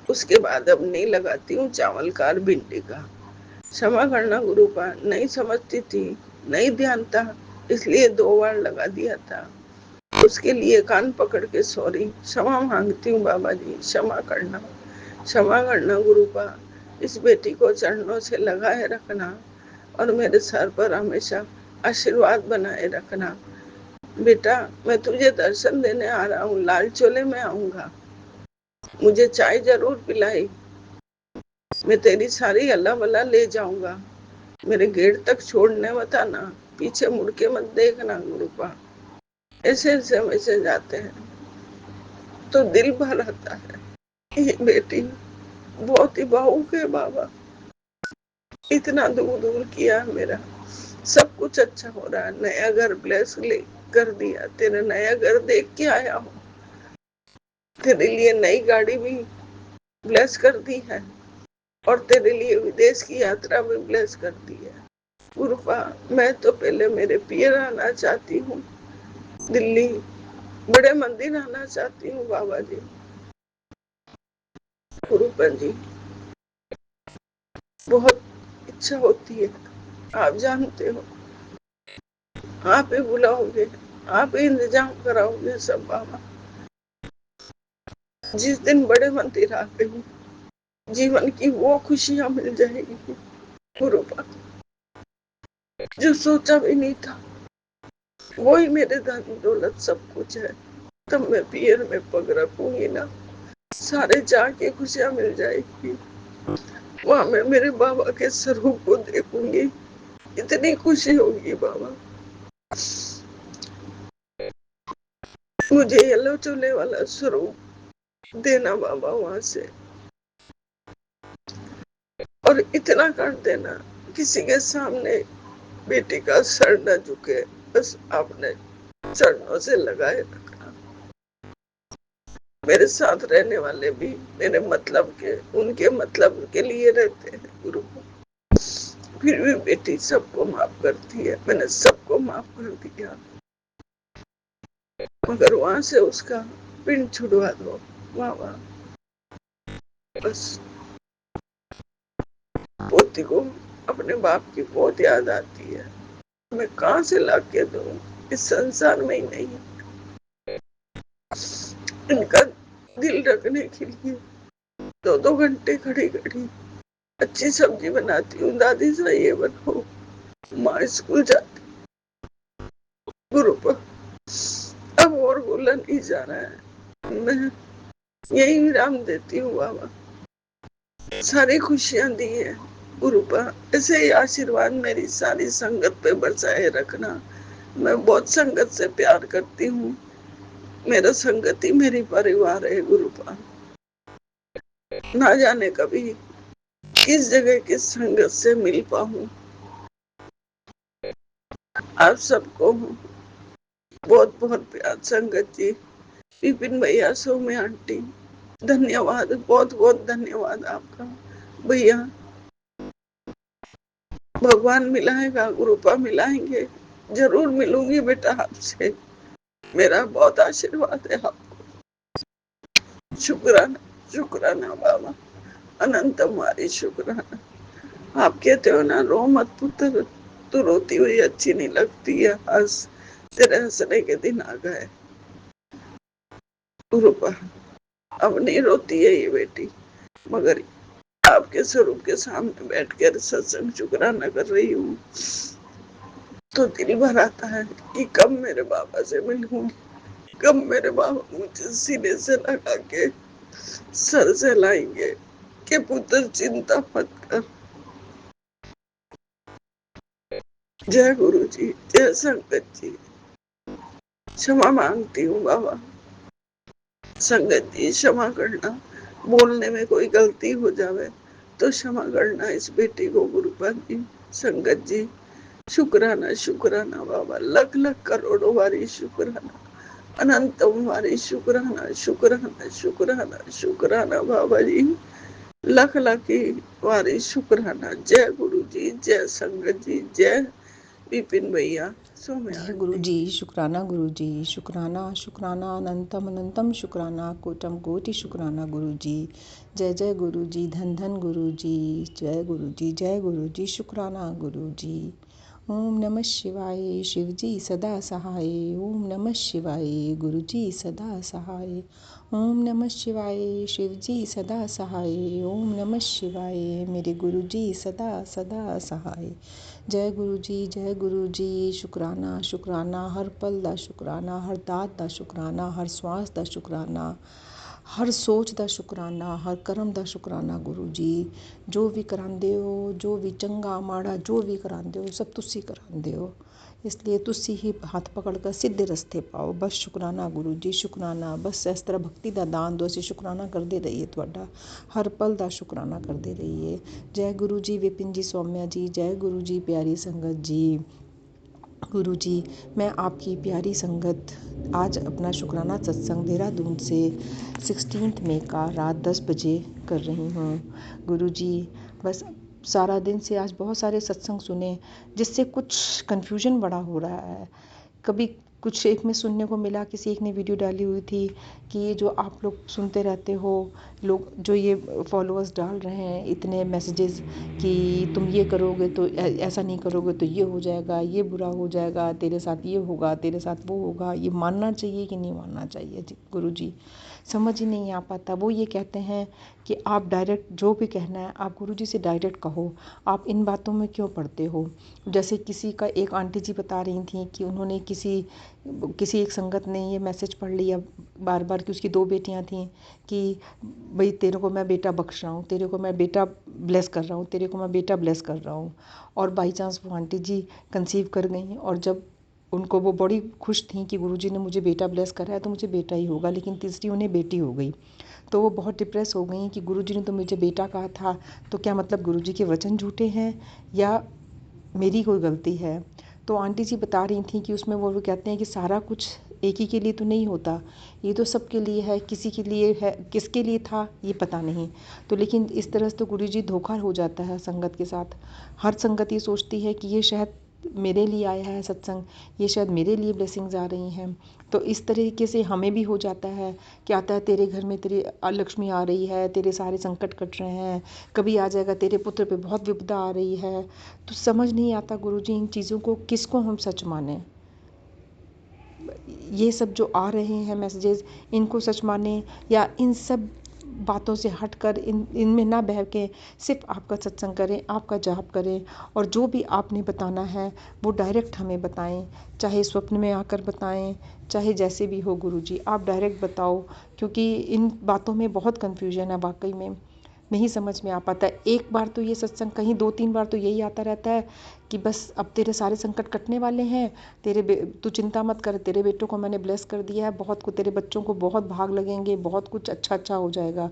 उसके बाद अब नहीं लगाती हूँ चावल का और भिंडी का। क्षमा करना गुरुपा, नहीं समझती थी, नहीं ध्यान था, इसलिए 2 बार लगा दिया था, उसके लिए कान पकड़ के सॉरी, क्षमा मांगती हूँ बाबा जी, क्षमा करना, क्षमा करना गुरुपा। इस बेटी को चरणों से लगाए रखना और मेरे सर पर हमेशा आशीर्वाद बनाए रखना। बेटा मैं तुझे दर्शन देने आ रहा हूँ, लाल चोले में आऊंगा, मुझे चाय जरूर पिलाई, मैं तेरी सारी अल्लाह वल्ला ले जाऊंगा, मेरे गेट तक छोड़ने मत आना, पीछे मुड़ के मत देखना गुरुपा। ऐसे ऐसे मैसेज आते हैं तो दिल भर आता है। ये बेटी बहुत ही भावुक है बाबा, इतना दूर दूर किया मेरा, सब कुछ अच्छा हो रहा है, नया घर ब्लेस कर दिया, तेरा नया घर देख के आया हूँ, तेरे लिए नई गाड़ी भी ब्लेस कर दी है और तेरे लिए विदेश की यात्रा भी ब्लेस कर दी है। गुरुपा मैं तो पहले मेरे पियर आना चाहती हूँ, दिल्ली बड़े मंदिर आना चाहती हूँ बाबा जी। गुरुपा जी बहुत इच्छा होती है, आप जानते हो, आप ही बुलाओगे, आप ही इंतजाम कराओगे सब बाबा। जिस दिन बड़े मंदिर आते हूँ जीवन की वो खुशियां मिल जाएगी गुरुपा, जो सोचा भी नहीं था, वही मेरे धन दौलत सब कुछ है। तब मैं पियर में पग रखूंगी ना, सारे जाके खुशियां मिल जाएगी, वहां मैं मेरे बाबा के स्वरूप को देखूंगी, इतनी खुशी होगी बाबा। मुझे येलो चूल्हे वाला स्वरूप देना बाबा वहां से, और इतना कर देना किसी के सामने बेटी का सर न झुके, बस आपने चरणों से लगाए रखना। मेरे साथ रहने वाले भी मेरे मतलब के, उनके मतलब के लिए रहते हैं गुरु, फिर भी बेटी सबको माफ करती है, मैंने सबको माफ कर दिया, मगर वहां से उसका पिंड छुड़वा दो बाबा। बस पोती को अपने बाप की बहुत याद आती है, मैं कहाँ से ला के दूं, इस संसार में ही नहीं, इनका दिल रखने के लिए 2-2 घंटे खड़ी खड़ी अच्छी सब्जी बनाती हूँ, दादी से ये बनाओ, माँ स्कूल जाती, गुरु पर अब और बोला नहीं जा रहा है, मैं यही विराम देती हूँ बाबा। सारी खुशियां दी है गुरु पर, ऐसे ही आशीर्वाद मेरी सारी संगत पे बरसाए रखना। मैं बहुत संगत से प्यार करती हूँ, मेरा संगत ही मेरी परिवार है गुरु पर, ना जाने कभी किस जगह किस संगत से मिल पाऊं। आप सबको बहुत बहुत प्यार संगत जी, विपिन भैया, सौम्या आंटी, धन्यवाद, बहुत बहुत धन्यवाद आपका भैया। भगवान मिलाएगा, गुरुपा मिलाएंगे, जरूर मिलूंगी बेटा आपसे, मेरा बहुत आशीर्वाद है आपको। शुक्राना शुक्राना बाबा, अनंत हमारी शुक्राना। आप कहते हो ना रो मत पुत्र, तू रोती हुई अच्छी नहीं लगती है, हंस, तेरे हंसने के दिन आ गए गुरुपा। अब नहीं रोती है ये बेटी, मगर आपके स्वरूप के सामने बैठकर सत्संग शुक्राना कर रही हूँ तो दिल भर आता है कि कब मेरे बाबा से मिलूंगी, कब मेरे बाबा मुझे सीने से लगा के सर से लाएंगे कि पुत्र चिंता मत कर। जय गुरु जी, जय संगत जी, क्षमा मांगती हूँ बाबा, संगत जी क्षमा करना, बोलने में कोई गलती हो जावे तो क्षमा करना इस बेटी को गुरुपा जी। संगत जी शुक्राना शुक्राना बाबा, लख लख करोड़ों बारी शुक्राना, अनंत बारी शुक्राना शुक्राना शुक्राना शुक्राना बाबा जी, लख लख बारी शुक्राना। जय गुरु जी, जय संगत जी, जय विपिन भैया, सौम्या जय गुरु आंटी। जी, शुक्राना गुरु जी, शुक्राना शुक्राना, अनंतम अनंतम शुक्राना, कोटम कोटि शुक्राना गुरु जी। जय जय गुरु जी, धन धन गुरु जी, जय गुरु जी, जय गुरु जी, शुक्राना गुरु जी। ओम नमः शिवाय शिवजी सदा सहाय। ओम नमः शिवाय गुरुजी सदा सहाय। ओम नमः शिवाय शिवजी सदा सहाय। ओम नमः शिवाय मेरे गुरुजी सदा सदा सहाय। जय गुरु जी शुकराना शुकराना हर पल दा शुकराना, हर दात दा शुकराना, हर श्वास दा शुकराना, हर सोच दा शुकराना, हर कर्म दा शुकराना। गुरु जी जो भी करांदे हो, जो भी चंगा माड़ा जो भी करांदे हो, सब तुसी करांदे हो, इसलिए तुसी ही हत्थ पकड़ कर सीधे रस्ते पाओ। बस शुकराना गुरु जी शुकराना। बस इस तरह भक्ति का दान दो, असीं शुकराना करते रहिए, तुहाडा हर पल का शुकराना करते रहिए। जय गुरु जी विपिन जी सौम्या जी, जय गुरु जी प्यारी संगत जी। गुरु जी मैं आपकी प्यारी संगत आज अपना शुकराना सत्संग देहरादून से 16 मई का रात 10 बजे कर रही हूँ। गुरु जी बस सारा दिन से आज बहुत सारे सत्संग सुने, जिससे कुछ कन्फ्यूजन बड़ा हो रहा है। कभी कुछ एक में सुनने को मिला, किसी एक ने वीडियो डाली हुई थी कि ये जो आप लोग सुनते रहते हो, लोग जो ये फॉलोअर्स डाल रहे हैं इतने मैसेजेस कि तुम ये करोगे तो ऐसा नहीं करोगे तो ये हो जाएगा, ये बुरा हो जाएगा, तेरे साथ ये होगा, तेरे साथ वो होगा, ये मानना चाहिए कि नहीं मानना चाहिए। जी गुरु जी समझ ही नहीं आ पाता। वो ये कहते हैं कि आप डायरेक्ट जो भी कहना है आप गुरु जी से डायरेक्ट कहो, आप इन बातों में क्यों पढ़ते हो। जैसे किसी का एक आंटी जी बता रही थी कि उन्होंने किसी एक संगत ने ये मैसेज पढ़ लिया बार बार कि उसकी 2 बेटियां थीं कि भाई तेरे को मैं बेटा बख्श रहा हूँ, तेरे को मैं बेटा ब्लेस कर रहा हूँ, तेरे को मैं बेटा ब्लेस कर रहा हूँ। और बाई चांस वो आंटी जी कंसीव कर गई, और जब उनको वो बड़ी खुश थी कि गुरुजी ने मुझे बेटा ब्लेस करा है तो मुझे बेटा ही होगा, लेकिन तीसरी उन्हें बेटी हो गई। तो वो बहुत डिप्रेस हो गई कि गुरुजी ने तो मुझे बेटा कहा था, तो क्या मतलब गुरुजी के वचन झूठे हैं या मेरी कोई गलती है। तो आंटी जी बता रही थी कि उसमें वो कहते हैं कि सारा कुछ एक ही के लिए तो नहीं होता, ये तो सबके लिए है, किसी के लिए है, किसके लिए था ये पता नहीं। तो लेकिन इस तरह से तो गुरुजी धोखा हो जाता है संगत के साथ। हर संगत ये सोचती है कि ये शायद मेरे लिए आया है सत्संग, ये शायद मेरे लिए ब्लेसिंग्स आ रही हैं। तो इस तरीके से हमें भी हो जाता है कि आता है तेरे घर में तेरी लक्ष्मी आ रही है, तेरे सारे संकट कट रहे हैं, कभी आ जाएगा तेरे पुत्र पे बहुत विपदा आ रही है। तो समझ नहीं आता गुरुजी इन चीज़ों को किसको हम सच माने। ये सब जो आ रहे हैं मैसेजेस, इनको सच माने या इन सब बातों से हटकर इनमें ना बह के सिर्फ आपका सत्संग करें, आपका जाप करें, और जो भी आपने बताना है वो डायरेक्ट हमें बताएं, चाहे स्वप्न में आकर बताएं, चाहे जैसे भी हो। गुरुजी आप डायरेक्ट बताओ, क्योंकि इन बातों में बहुत कन्फ्यूजन है, वाकई में नहीं समझ में आ पाता। एक बार तो ये सत्संग कहीं 2-3 बार तो यही आता रहता है कि बस अब तेरे सारे संकट कटने वाले हैं, तू चिंता मत कर, तेरे बेटों को मैंने ब्लेस कर दिया है, बहुत को तेरे बच्चों को बहुत भाग लगेंगे, बहुत कुछ अच्छा अच्छा हो जाएगा।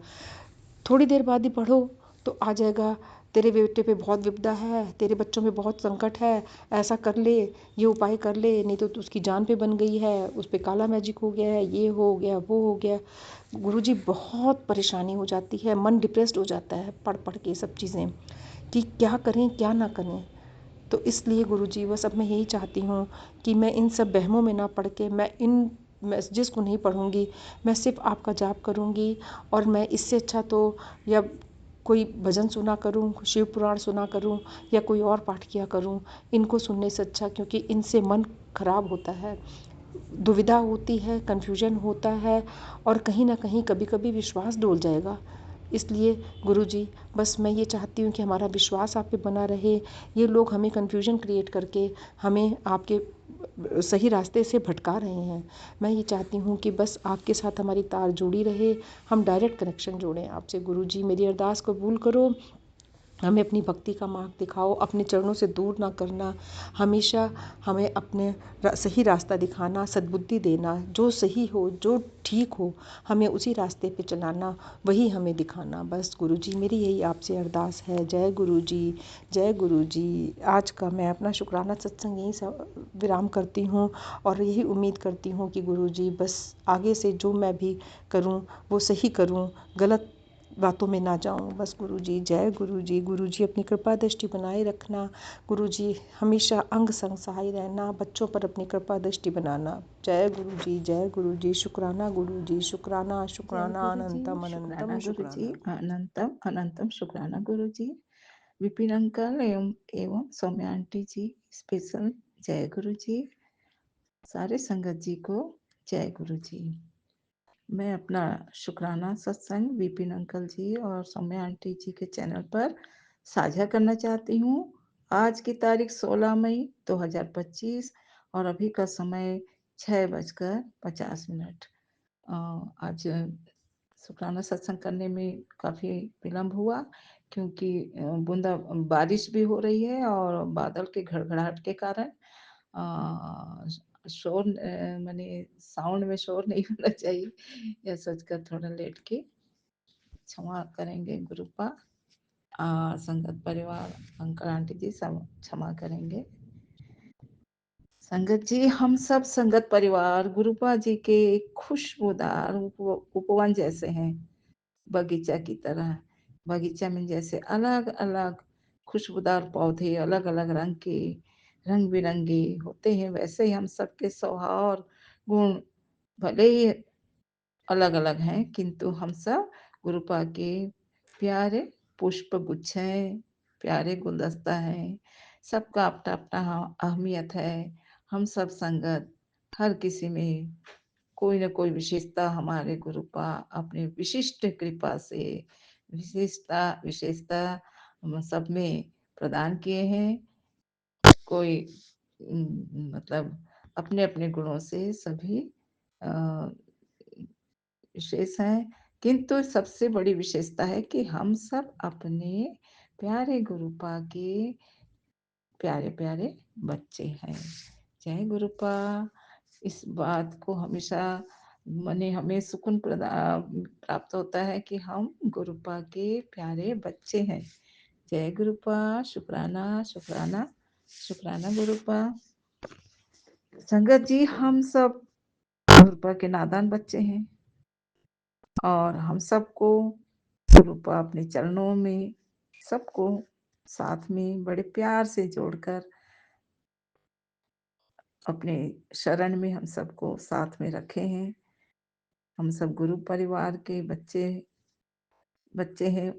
थोड़ी देर बाद ही पढ़ो तो आ जाएगा तेरे बेटे पे बहुत विपदा है, तेरे बच्चों में बहुत संकट है, ऐसा कर ले, ये उपाय कर ले, नहीं तो उसकी जान पे बन गई है, उस पर काला मैजिक हो गया है, ये हो गया वो हो गया। गुरुजी बहुत परेशानी हो जाती है, मन डिप्रेस्ड हो जाता है पढ़ पढ़ के सब चीज़ें कि क्या करें क्या ना करें। तो इसलिए गुरुजी बस अब मैं यही चाहती हूँ कि मैं इन सब वहमों में ना पढ़ के मैं इन मैसेजेस को नहीं पढ़ूँगी, मैं सिर्फ आपका जाप करूँगी। और मैं इससे अच्छा तो या कोई भजन सुना करूँ, शिव पुराण सुना करूँ, या कोई और पाठ किया करूँ, इनको सुनने से अच्छा, क्योंकि इनसे मन खराब होता है, दुविधा होती है, कन्फ्यूजन होता है, और कहीं ना कहीं कभी कभी विश्वास डोल जाएगा। इसलिए गुरुजी बस मैं ये चाहती हूँ कि हमारा विश्वास आप पे बना रहे। ये लोग हमें कन्फ्यूजन क्रिएट करके हमें आपके सही रास्ते से भटका रहे हैं। मैं ये चाहती हूँ कि बस आपके साथ हमारी तार जुड़ी रहे, हम डायरेक्ट कनेक्शन जोड़ें आपसे। गुरुजी मेरी अरदास कबूल करो, हमें अपनी भक्ति का मार्ग दिखाओ, अपने चरणों से दूर ना करना, हमेशा हमें अपने सही रास्ता दिखाना, सद्बुद्धि देना, जो सही हो जो ठीक हो हमें उसी रास्ते पे चलाना, वही हमें दिखाना। बस गुरुजी मेरी यही आपसे अरदास है। जय गुरुजी, जय गुरुजी। आज का मैं अपना शुक्राना सत्संग यहीं विराम करती हूँ, और यही उम्मीद करती हूँ कि गुरुजी बस आगे से जो मैं भी करूँ वो सही करूँ, गलत बातों में ना जाऊं। बस गुरुजी जय गुरुजी। गुरुजी अपनी कृपा दृष्टि बनाए रखना, गुरुजी हमेशा अंग संग सहाय रहना, बच्चों पर अपनी कृपा दृष्टि बनाना। जय गुरुजी, जय गुरुजी। शुक्राना गुरुजी, शुक्राना जय शुक्राना गुरु जी अनंतम शुक्राना अनंतम गुरु जी शुक्राना। अनंतम अनंतम शुक्राना गुरु जी। विपिन अंकल एवं एवं सौम्या आंटी जी स्पेशल जय गुरु जी। सारे संगत जी को जय गुरु जी। मैं अपना शुक्राना सत्संग विपिन अंकल जी और सौम्या आंटी जी के चैनल पर साझा करना चाहती हूँ। आज की तारीख 16 मई 2025 और अभी का समय 6:50। आज शुक्राना सत्संग करने में काफ़ी विलम्ब हुआ क्योंकि बूंदा बारिश भी हो रही है और बादल के घड़घड़ाहट के कारण शोर माने साउंड में शोर नहीं होना चाहिए, यह सोचकर थोड़ा लेट के क्षमा करेंगे गुरुपा। संगत परिवार अंकल आंटी जी सब क्षमा करेंगे। संगत जी, हम सब संगत परिवार गुरुपा जी के खुशबूदार उपवन जैसे हैं, बगीचा की तरह। बगीचा में जैसे अलग अलग खुशबूदार पौधे अलग अलग रंग के रंग बिरंगे होते हैं, वैसे ही हम सबके स्वभाव और गुण भले ही अलग अलग हैं, किंतु हम सब गुरुपा के प्यारे पुष्प गुच्छ हैं, प्यारे गुलदस्ता है। सबका अपना अपना अहमियत है। हम सब संगत हर किसी में कोई न कोई विशेषता हमारे गुरुपा अपने विशिष्ट कृपा से विशेषता विशेषता हम सब में प्रदान किए हैं। कोई मतलब अपने अपने गुणों से सभी विशेष हैं, किंतु सबसे बड़ी विशेषता है कि हम सब अपने प्यारे गुरुपा के प्यारे प्यारे बच्चे हैं। जय गुरुपा। इस बात को हमेशा मने हमें सुकून प्राप्त होता है कि हम गुरुपा के प्यारे बच्चे हैं। जय गुरुपा। शुक्राना शुक्राना शुक्राना गुरुपा। संगत जी, हम सब गुरुपा के नादान बच्चे हैं और हम सबको गुरुपा अपने चरणों में सबको साथ में बड़े प्यार से जोड़कर अपने शरण में हम सबको साथ में रखे हैं। हम सब गुरु परिवार के बच्चे हैं।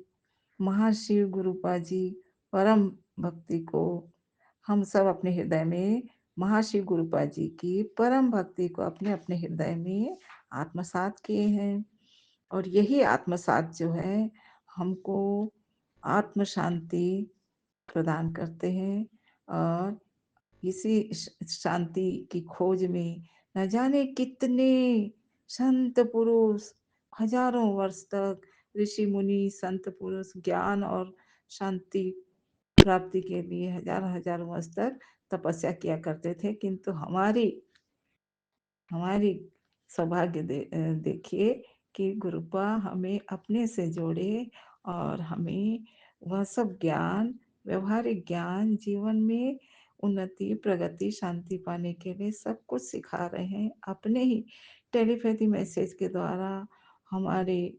महाशिव गुरुपा जी परम भक्ति को हम सब अपने हृदय में महाशिव गुरुपा जी की परम भक्ति को अपने अपने हृदय में आत्मसात किए हैं और यही आत्मसात जो है हमको आत्म शांति प्रदान करते हैं और इसी शांति की खोज में न जाने कितने संत पुरुष हजारों वर्ष तक ऋषि मुनि संत पुरुष ज्ञान और शांति प्राप्ति के लिए हजार हजार वर्ष तक तपस्या किया करते थे, किंतु हमारी सौभाग्य देखिए कि गुरुपा हमें अपने से जोड़े और हमें वह सब ज्ञान व्यवहारिक ज्ञान जीवन में उन्नति प्रगति शांति पाने के लिए सब कुछ सिखा रहे हैं। अपने ही टेलीपैथी मैसेज के द्वारा हमारे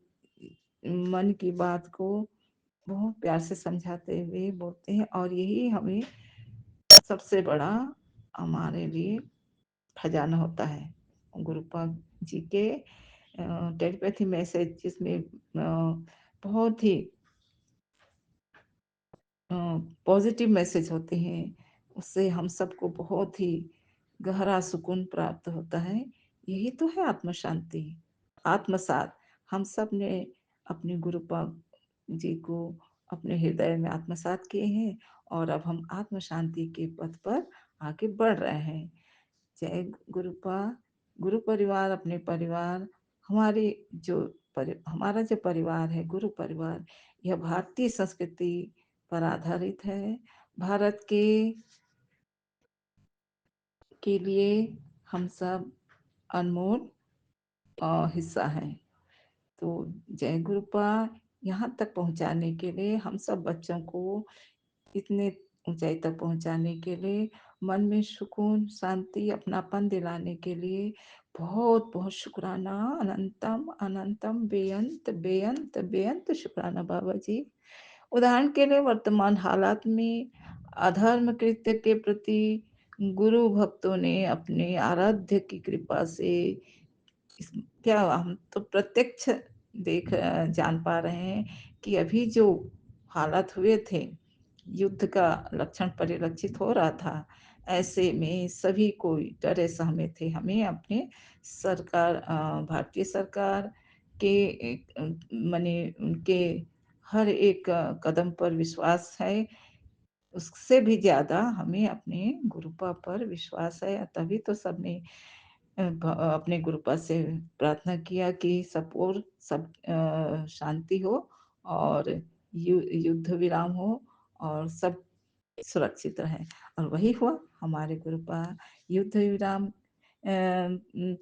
मन की बात को बहुत प्यार से समझाते हुए बोलते हैं और यही हमें सबसे बड़ा हमारे लिए खजाना होता है। गुरुपा जी के टेलीपैथी मैसेज जिसमें बहुत ही पॉजिटिव मैसेज होते हैं, उससे हम सबको बहुत ही गहरा सुकून प्राप्त होता है। यही तो है आत्म शांति आत्मसात। हम सब ने अपने गुरुपा जी को अपने हृदय में आत्मसात किए हैं और अब हम आत्म शांति के पथ पर आगे बढ़ रहे हैं। जय गुरुपा। गुरु परिवार अपने परिवार हमारे हमारा जो परिवार है गुरु परिवार, यह भारतीय संस्कृति पर आधारित है। भारत के लिए हम सब अनमोल हिस्सा हैं। तो जय गुरुपा। यहाँ तक पहुँचाने के लिए हम सब बच्चों को इतने ऊंचाई तक पहुँचाने के लिए मन में सुकून शांति अपनापन दिलाने के लिए बहुत बहुत शुक्राना। अनंतम अनंतम बेअंत बेअंत बेअंत शुक्राना बाबा जी। उदाहरण के लिए वर्तमान हालात में अधर्म कृत्य के प्रति गुरु भक्तों ने अपने आराध्य की कृपा से क्या हम तो प्रत्यक्ष जान पा रहे हैं कि अभी जो हालात हुए थे युद्ध का लक्षण परिलक्षित हो रहा था, ऐसे में सभी कोई डरे सहमे थे। हमें अपने सरकार, भारतीय सरकार के माने उनके हर एक कदम पर विश्वास है। उससे भी ज़्यादा हमें अपने गुरुपा पर विश्वास है, तभी तो सबने अपने गुरुपा से प्रार्थना किया कि सब और सब शांति हो और युद्ध विराम हो और सब सुरक्षित रहे। और वही हुआ, हमारे गुरुपा युद्ध विराम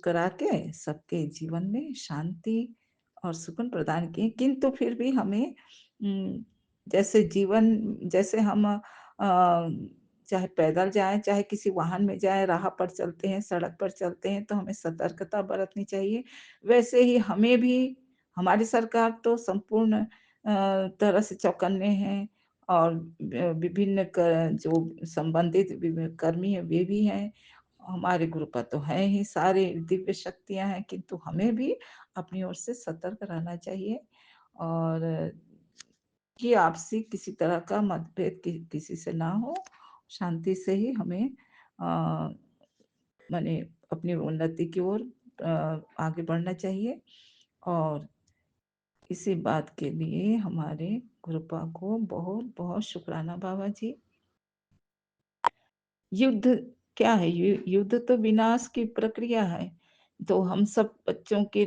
करा के सबके जीवन में शांति और सुकून प्रदान किए। किंतु फिर भी हमें जैसे जीवन, जैसे हम चाहे पैदल जाएं, चाहे किसी वाहन में जाएं, राह पर चलते हैं, सड़क पर चलते हैं, तो हमें सतर्कता बरतनी चाहिए। वैसे ही हमें भी, हमारी सरकार तो संपूर्ण तरह से चौकन्ने हैं और विभिन्न जो संबंधित कर्मी है वे भी हैं। हमारे गुरुपा तो हैं ही, सारे दिव्य शक्तियां हैं, किंतु हमें भी अपनी ओर से सतर्क रहना चाहिए और कि आपसी किसी तरह का मतभेद किसी से ना हो। शांति से ही हमें माने अपनी उन्नति की ओर आगे बढ़ना चाहिए। और इसी बात के लिए हमारे गुरुपा को बहुत बहुत शुक्राना बाबा जी। युद्ध क्या है? युद्ध तो विनाश की प्रक्रिया है। तो हम सब बच्चों के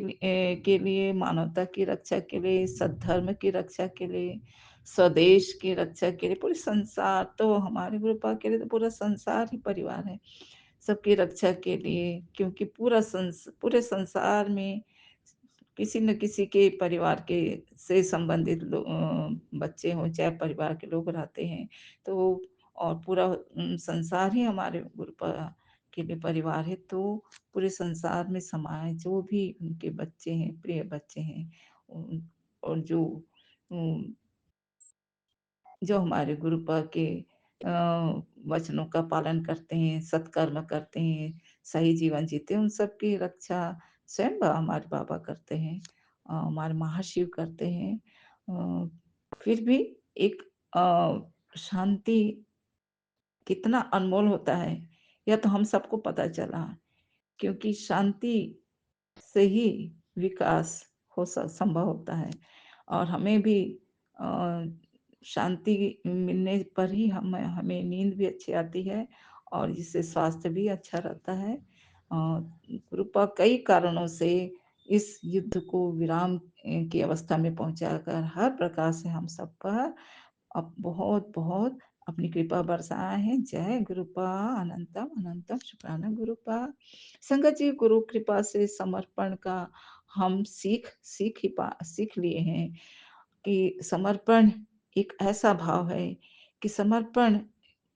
लिए, मानवता की रक्षा के लिए, सद्धर्म की रक्षा के लिए, स्वदेश की रक्षा के लिए, पूरे संसार, तो हमारे गुरुपा के लिए तो पूरा संसार ही परिवार है, सबकी रक्षा के लिए। क्योंकि पूरे संसार में किसी न किसी के परिवार के से संबंधित बच्चे हों, चाहे परिवार के लोग रहते हैं, तो और पूरा संसार ही हमारे गुरुपा के लिए परिवार है। तो पूरे संसार में समाए जो भी उनके बच्चे हैं, प्रिय बच्चे हैं, और जो हमारे गुरुपा के वचनों का पालन करते हैं, सत्कर्म करते हैं, सही जीवन जीते हैं, उन सब की रक्षा स्वयं हमारे बाबा करते हैं, हमारे महाशिव करते हैं। फिर भी एक शांति कितना अनमोल होता है, यह तो हम सबको पता चला। क्योंकि शांति से ही विकास संभव होता है। और हमें भी शांति मिलने पर ही हमें नींद भी अच्छी आती है और इससे स्वास्थ्य भी अच्छा रहता है। कृपा कई कारणों से इस युद्ध को विराम की अवस्था में पहुंचाकर हर प्रकार से हम सब पर अब बहुत बहुत अपनी कृपा बरसाए हैं। जय गुरुपा, अनंतम अनंतम शुक्राना गुरुपा। संगत जी, गुरु कृपा से समर्पण का हम सीख लिए हैं कि समर्पण एक ऐसा भाव है कि समर्पण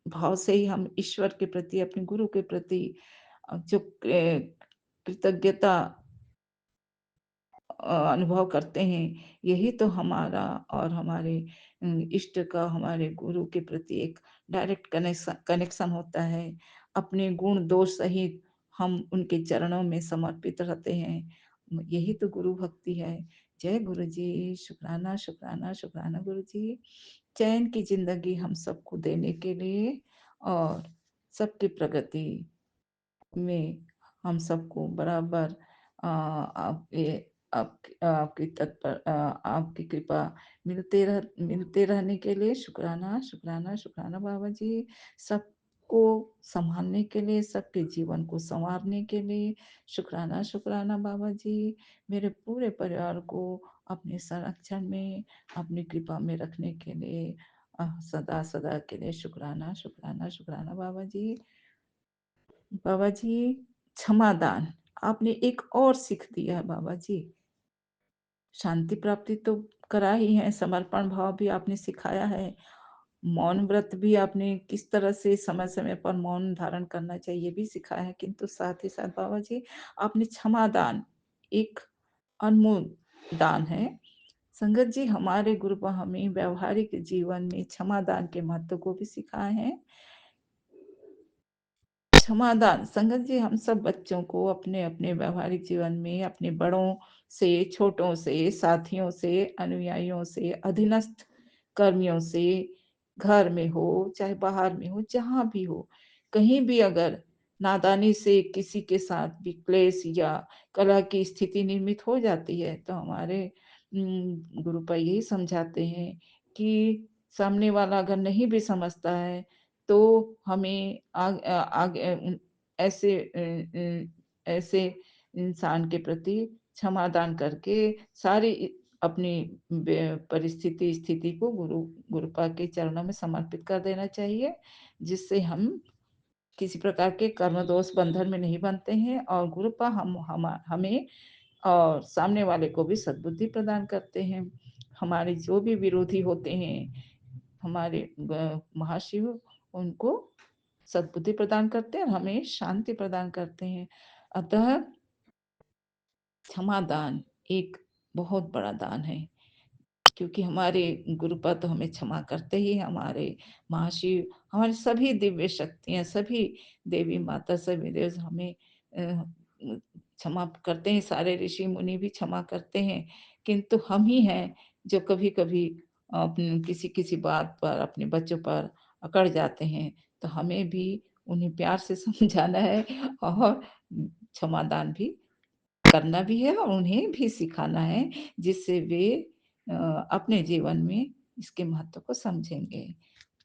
भाव से ही हम ईश्वर के प्रति, अपने गुरु के प्रति जो कृतज्ञता अनुभव करते हैं, यही तो हमारा और हमारे इष्ट का, हमारे गुरु के प्रति एक डायरेक्ट कनेक्शन होता है। अपने गुण दोष सहित हम उनके चरणों में समर्पित रहते हैं, यही तो गुरु भक्ति है। जय गुरु जी, शुक्राना शुक्राना शुक्राना गुरु जी। चैन की जिंदगी हम सबको देने के लिए और सबकी प्रगति में हम सबको बराबर आपकी आपकी कृपा मिलते रहने के लिए शुक्राना शुक्राना शुक्राना बाबा जी। सबको संभालने के लिए, सबके जीवन को संवारने के लिए शुक्राना शुक्राना बाबा जी। मेरे पूरे परिवार को अपने संरक्षण में, अपनी कृपा में रखने के लिए सदा सदा के लिए शुक्राना शुक्राना शुक्राना बाबा जी। बाबा जी, क्षमादान आपने एक और सीख दिया है बाबा जी। शांति प्राप्ति तो करा ही है, समर्पण भाव भी आपने सिखाया है, मौन व्रत भी आपने किस तरह से समय समय पर मौन धारण करना चाहिए भी सिखाया है। किंतु साथ ही साथ बाबा जी, आपने क्षमादान, एक अनमोल दान है। संगत जी, हमारे गुरु हमें व्यवहारिक जीवन में क्षमादान के महत्व को भी सिखाए हैं। क्षमादान संगत जी, हम सब बच्चों को अपने अपने व्यवहारिक जीवन में अपने बड़ों से, छोटों से, साथियों से, अनुयायियों से, अधीनस्थ कर्मियों से घर में हो चाहे बाहर में हो, जहाँ भी हो, कहीं भी अगर नादानी से किसी के साथ भी क्लेश या कलह की स्थिति निर्मित हो जाती है, तो हमारे गुरुपा यही समझाते हैं कि सामने वाला अगर नहीं भी समझता है तो हमें ऐसे ऐसे इंसान के प्रति क्षमादान करके सारी अपनी परिस्थिति स्थिति को गुरुपा के चरणों में समर्पित कर देना चाहिए, जिससे हम किसी प्रकार के कर्म दोष बंधन में नहीं बनते हैं और गुरुपा हमें और सामने वाले को भी सद्बुद्धि प्रदान करते हैं। हमारे जो भी विरोधी होते हैं, हमारे महाशिव उनको सद्बुद्धि प्रदान करते हैं और हमें शांति प्रदान करते हैं। अतः क्षमा दान एक बहुत बड़ा दान है, क्योंकि हमारे गुरुपा तो हमें क्षमा करते ही, हमारे महाशिव, हमारी सभी दिव्य शक्तियाँ, सभी देवी माता, सभी देव हमें क्षमा करते हैं। सारे ऋषि मुनि भी क्षमा करते हैं, किंतु हम ही हैं जो कभी कभी किसी किसी बात पर अपने बच्चों पर अकड़ जाते हैं। तो हमें भी उन्हें प्यार से समझाना है और क्षमादान भी करना भी है और उन्हें भी सिखाना है, जिससे वे अपने जीवन में इसके महत्व को समझेंगे।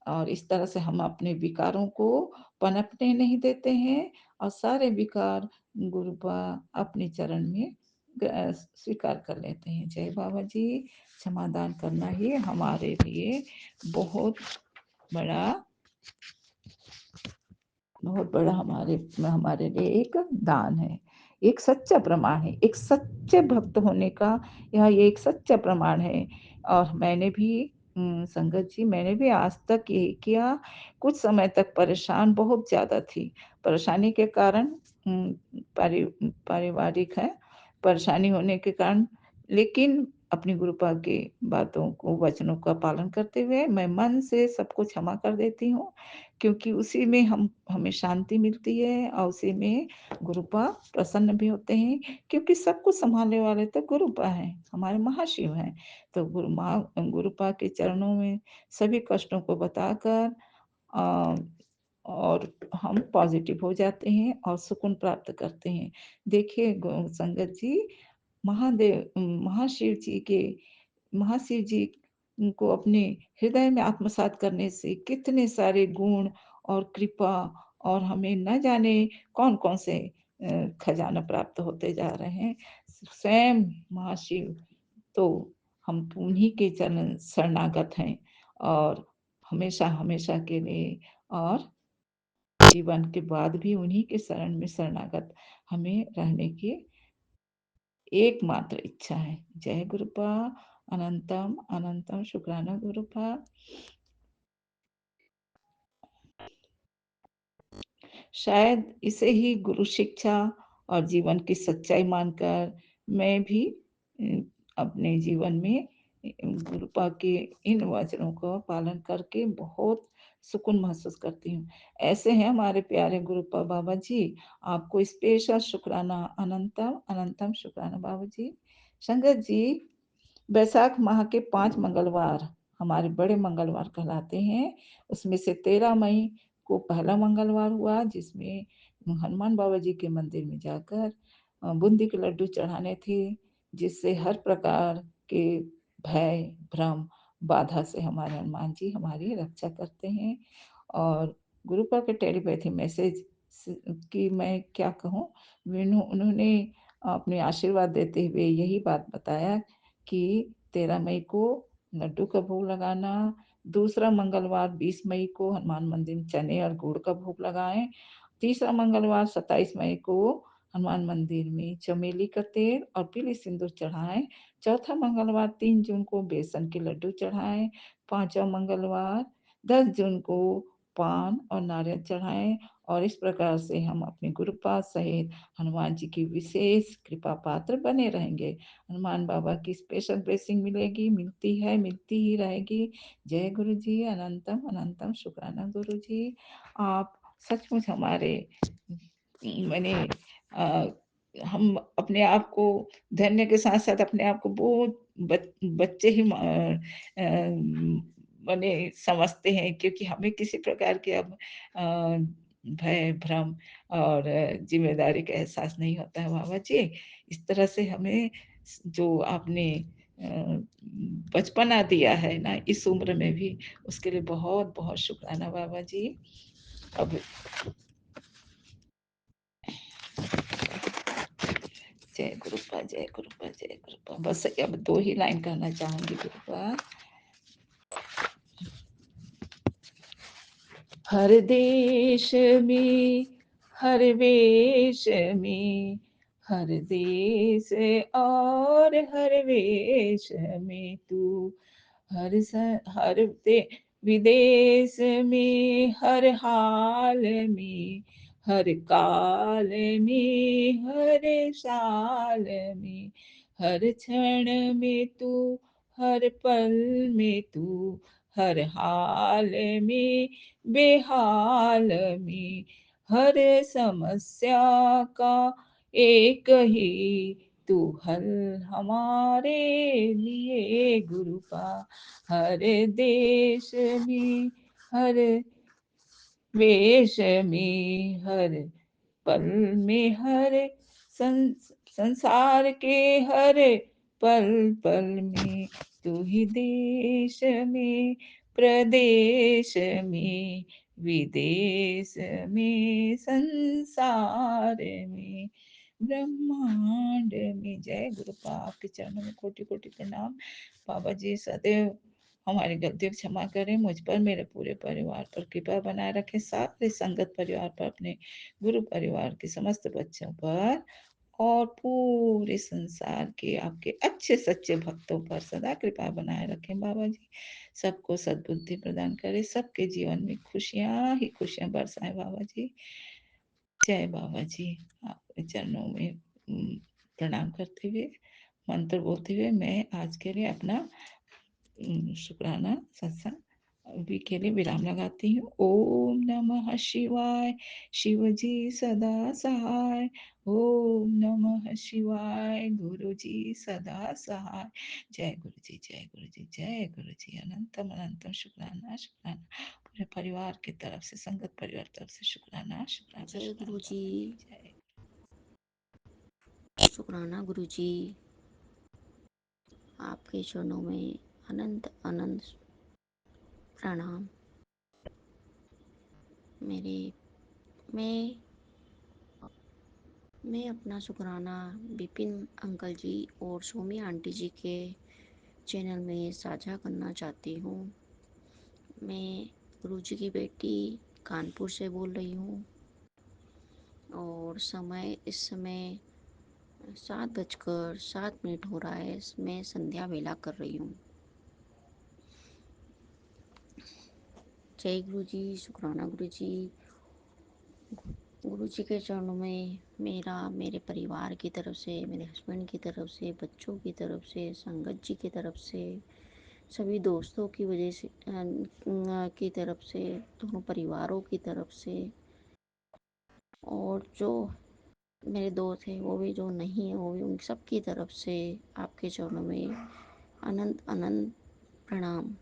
और इस तरह से हम अपने विकारों को पनपने नहीं देते हैं और सारे विकार गुरुपा अपने चरण में स्वीकार कर लेते हैं। जय बाबा जी। क्षमादान करना ही हमारे लिए बहुत बड़ा हमारे लिए एक दान है, एक सच्चा प्रमाण है, एक सच्चे भक्त होने का यह एक सच्चा प्रमाण है। और मैंने भी संगत जी, मैंने भी आज तक यही किया। कुछ समय तक परेशान बहुत ज्यादा थी। परेशानी के कारण पारिवारिक है परेशानी होने के कारण, लेकिन अपनी गुरुपा के बातों को वचनों का पालन करते हुए मैं मन से सबको क्षमा कर देती हूँ, क्योंकि उसी में हमें शांति मिलती है और उसी में गुरुपा प्रसन्न भी होते हैं, क्योंकि सब कुछ संभालने वाले तो गुरुपा हैं, हमारे महाशिव हैं। तो गुरुपा के चरणों में सभी कष्टों को बताकर और हम पॉजिटिव हो जाते हैं और सुकून प्राप्त करते हैं। देखिए संगत जी, महाशिव जी को अपने हृदय में आत्मसात करने से कितने सारे गुण और कृपा और हमें न जाने कौन कौन से खजाना प्राप्त होते जा रहे हैं। स्वयं महाशिव तो हम उन्हीं के चरण शरणागत हैं और हमेशा हमेशा के लिए और जीवन के बाद भी उन्हीं के शरण में शरणागत हमें रहने की एकमात्र इच्छा है। जय गुरुपा। अनंतम अनंतम शुक्राना गुरुपा। शायद इसे ही गुरु शिक्षा और जीवन की सच्चाई मानकर मैं भी अपने जीवन में गुरुपा के इन वचनों का पालन करके बहुत सुकून महसूस करती हूँ। ऐसे हैं हमारे प्यारे गुरुपा बाबा जी। आपको स्पेशल शुक्राना, अनंतम अनंतम शुक्राना बाबा जी। संगत जी, बैसाख माह के 5 मंगलवार हमारे बड़े मंगलवार कहलाते हैं। उसमें से 13 मई को पहला मंगलवार हुआ, जिसमें हनुमान बाबा जी के मंदिर में जाकर बूंदी के लड्डू चढ़ाने थे, जिससे हर प्रकार के भय भ्रम बाधा से हमारे हनुमान जी हमारी रक्षा करते हैं। और गुरुपा के टेलीपैथी मैसेज की मैं क्या कहूँ, उन्होंने अपने आशीर्वाद देते हुए यही बात बताया कि 13 मई को लड्डू का भोग लगाना, दूसरा मंगलवार 20 मई को हनुमान मंदिर में चने और गुड़ का भोग लगाएं, तीसरा मंगलवार 27 मई को हनुमान मंदिर में चमेली का तेल और पीली सिंदूर चढ़ाएं, चौथा मंगलवार 3 जून को बेसन के लड्डू चढ़ाएं, पांचवा मंगलवार 10 जून को पान और नारियल चढ़ाएं। और इस प्रकार से हम अपने गुरुपाद सहित हनुमान जी की विशेष कृपा पात्र बने रहेंगे। हनुमान बाबा की स्पेशल ब्लेसिंग मिलेगी, मिलती है, मिलती ही रहेगी। जय गुरु जी। अनंतम अनंतम शुक्राना गुरु जी। आप सचमुच हमारे मैंने हम अपने आप को धन्य के साथ साथ अपने आप को बहुत बच्चे ही बने समझते हैं, क्योंकि हमें किसी प्रकार के अब भय, भ्रम और ज़िम्मेदारी का एहसास नहीं होता है बाबा जी। इस तरह से हमें जो आपने बचपना दिया है ना इस उम्र में भी, उसके लिए बहुत-बहुत शुक्राना बाबा जी। अब जय गुरुपा, जय गुरुपा, जय गुरुपा। बस अब 2 ही लाइन कहना चाहूँगी गुरुपा। हर देश में, हर वेश में, हर देश और हर वेश में तू, हर विदेश में, हर हाल में, हर काल में, हर साल में, हर क्षण में तू, हर पल में तू, हर हाल में, बेहाल में, हर समस्या का एक ही तू हल हमारे लिए गुरुपा। हर देश में, हर वेश में, हर पल में, हर संसार के हर पल पल में तू ही देश में, प्रदेश में, विदेश में, संसार में, ब्रह्मांड में। जय गुरुपा। आपके चरणों में कोटि कोटि प्रणाम। बाबा जी सदैव हमारी गलतियों को क्षमा करें, मुझ पर, मेरे पूरे परिवार पर कृपा बनाए रखें, सारे संगत परिवार पर, अपने गुरु परिवार के समस्त बच्चों पर और पूरे संसार के आपके अच्छे सच्चे भक्तों पर सदा कृपा बनाए रखें बाबा जी। सबको सद्बुद्धि प्रदान करें, सबके जीवन में खुशियां ही खुशियां बरसाएं बाबा जी। जय बाबा जी। आपके चरणों में प्रणाम करते हुए, मंत्र बोलते हुए मैं आज के लिए अपना शुक्राना सत्संग अभी के लिए विराम लगाती हूँ। ओम नमः शिवाय, शिव जी सदा सहाय। ओम नमः शिवाय, गुरु जी सदा सहाय। जय गुरु जी, जय गुरु जी, जय गुरु जी। अनंतम अनंतम शुक्राना शुक्राना। पूरे परिवार की तरफ से, संगत परिवार तरफ से शुक्राना शुक्राना जय गुरु जी। जय शुक्राना गुरु जी। आपके चरणों में अनंत अनंत प्रणाम। मैं अपना शुक्राना विपिन अंकल जी और सोमी आंटी जी के चैनल में साझा करना चाहती हूँ। मैं गुरु जी की बेटी कानपुर से बोल रही हूँ और इस समय 7:07 हो रहा है। मैं संध्या वेला कर रही हूँ। जय गुरु जी, शुक्राना गुरु जी। गुरु जी के चरणों में मेरे परिवार की तरफ से, मेरे हस्बैंड की तरफ से, बच्चों की तरफ से, संगत जी की तरफ से, सभी दोस्तों की वजह से की तरफ से, दोनों परिवारों की तरफ से, और जो मेरे दोस्त हैं वो भी, जो नहीं है वो भी, उन सब की तरफ से आपके चरणों में अनंत अनंत प्रणाम।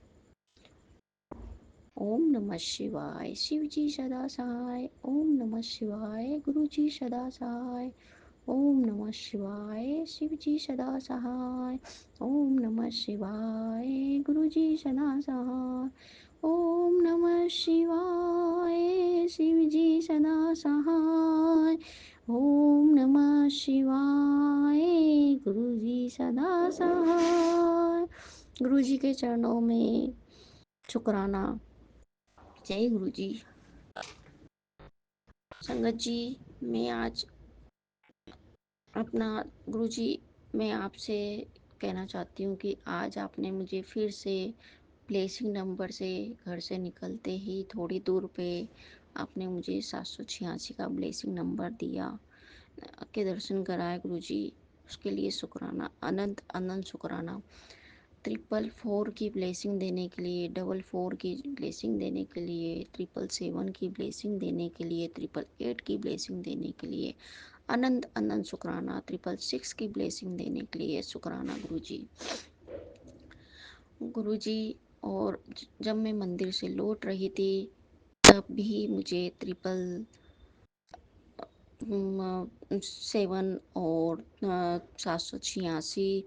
ओम नमः शिवाय, शिव जी सदा सहाय। ओम नमः शिवाय, गुरु जी सदा सहाय। ओम नमः शिवाय, शिव जी सदा सहाय। ओम नमः शिवाय, गुरु जी सदा सहाय। ओम नमः शिवाय, शिव जी सदा सहाय। ओम नमः शिवाय, गुरु जी सदा सहाय। गुरु जी के चरणों में शुक्राना। जय गुरु जी। संगत जी, मैं आज अपना गुरु जी, मैं आपसे कहना चाहती हूँ कि आज आपने मुझे फिर से ब्लेसिंग नंबर से, घर से निकलते ही थोड़ी दूर पे आपने मुझे 786 का ब्लेसिंग नंबर दिया, के दर्शन कराए गुरु जी। उसके लिए शुक्राना, अनंत अनंत शुक्राना। 444 की ब्लेसिंग देने के लिए, 44 की ब्लेसिंग देने के लिए, 777 की ब्लेसिंग देने के लिए, 888 की ब्लेसिंग देने के लिए अनंत अनंत शुक्राना। 666 की ब्लेसिंग देने के लिए शुक्राना गुरु जी। और जब मैं मंदिर से लौट रही थी तब भी मुझे 777 और 786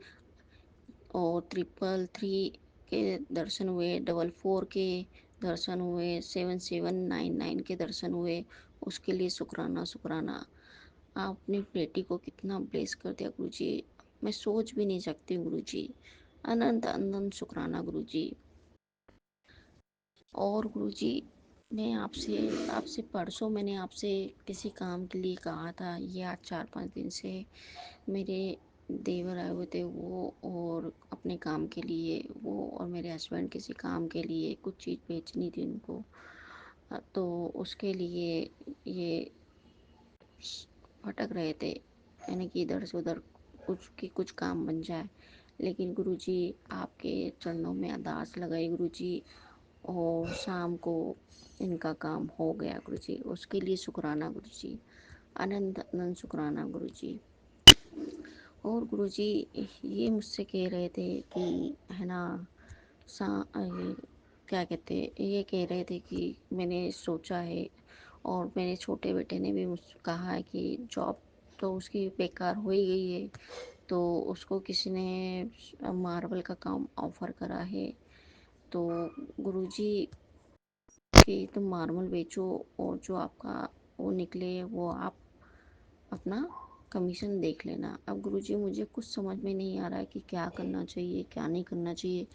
और 333 के दर्शन हुए, 444 के दर्शन हुए, 7799 के दर्शन हुए। उसके लिए शुक्राना शुक्राना। आपने बेटी को कितना ब्लेस कर दिया गुरु जी, मैं सोच भी नहीं सकती हूँ गुरु जी। अनंत अनंत शुक्राना गुरु जी। और गुरु जी मैं आपसे आपसे परसों मैंने आपसे किसी काम के लिए कहा था, ये आज 4-5 दिन से मेरे देवर आए हुए थे, वो और अपने काम के लिए, वो और मेरे हस्बैंड किसी काम के लिए कुछ चीज़ बेचनी थी उनको, तो उसके लिए ये भटक रहे थे, यानी कि इधर से उधर कुछ काम बन जाए। लेकिन गुरुजी आपके चरणों में अरदास लगाई गुरुजी, और शाम को इनका काम हो गया गुरुजी। उसके लिए शुक्राना गुरुजी, अनंत अनंत शुक्राना गुरुजी। और गुरुजी ये मुझसे कह रहे थे कि है ना, ये क्या कहते हैं, ये कह रहे थे कि मैंने सोचा है, और मेरे छोटे बेटे ने भी मुझसे कहा है कि जॉब तो उसकी बेकार हो ही गई है, तो उसको किसी ने मार्बल का काम ऑफर करा है। तो गुरुजी कि तुम मार्बल बेचो और जो आपका वो निकले वो आप अपना कमीशन देख लेना। अब गुरुजी मुझे कुछ समझ में नहीं आ रहा है कि क्या करना चाहिए क्या नहीं करना चाहिए।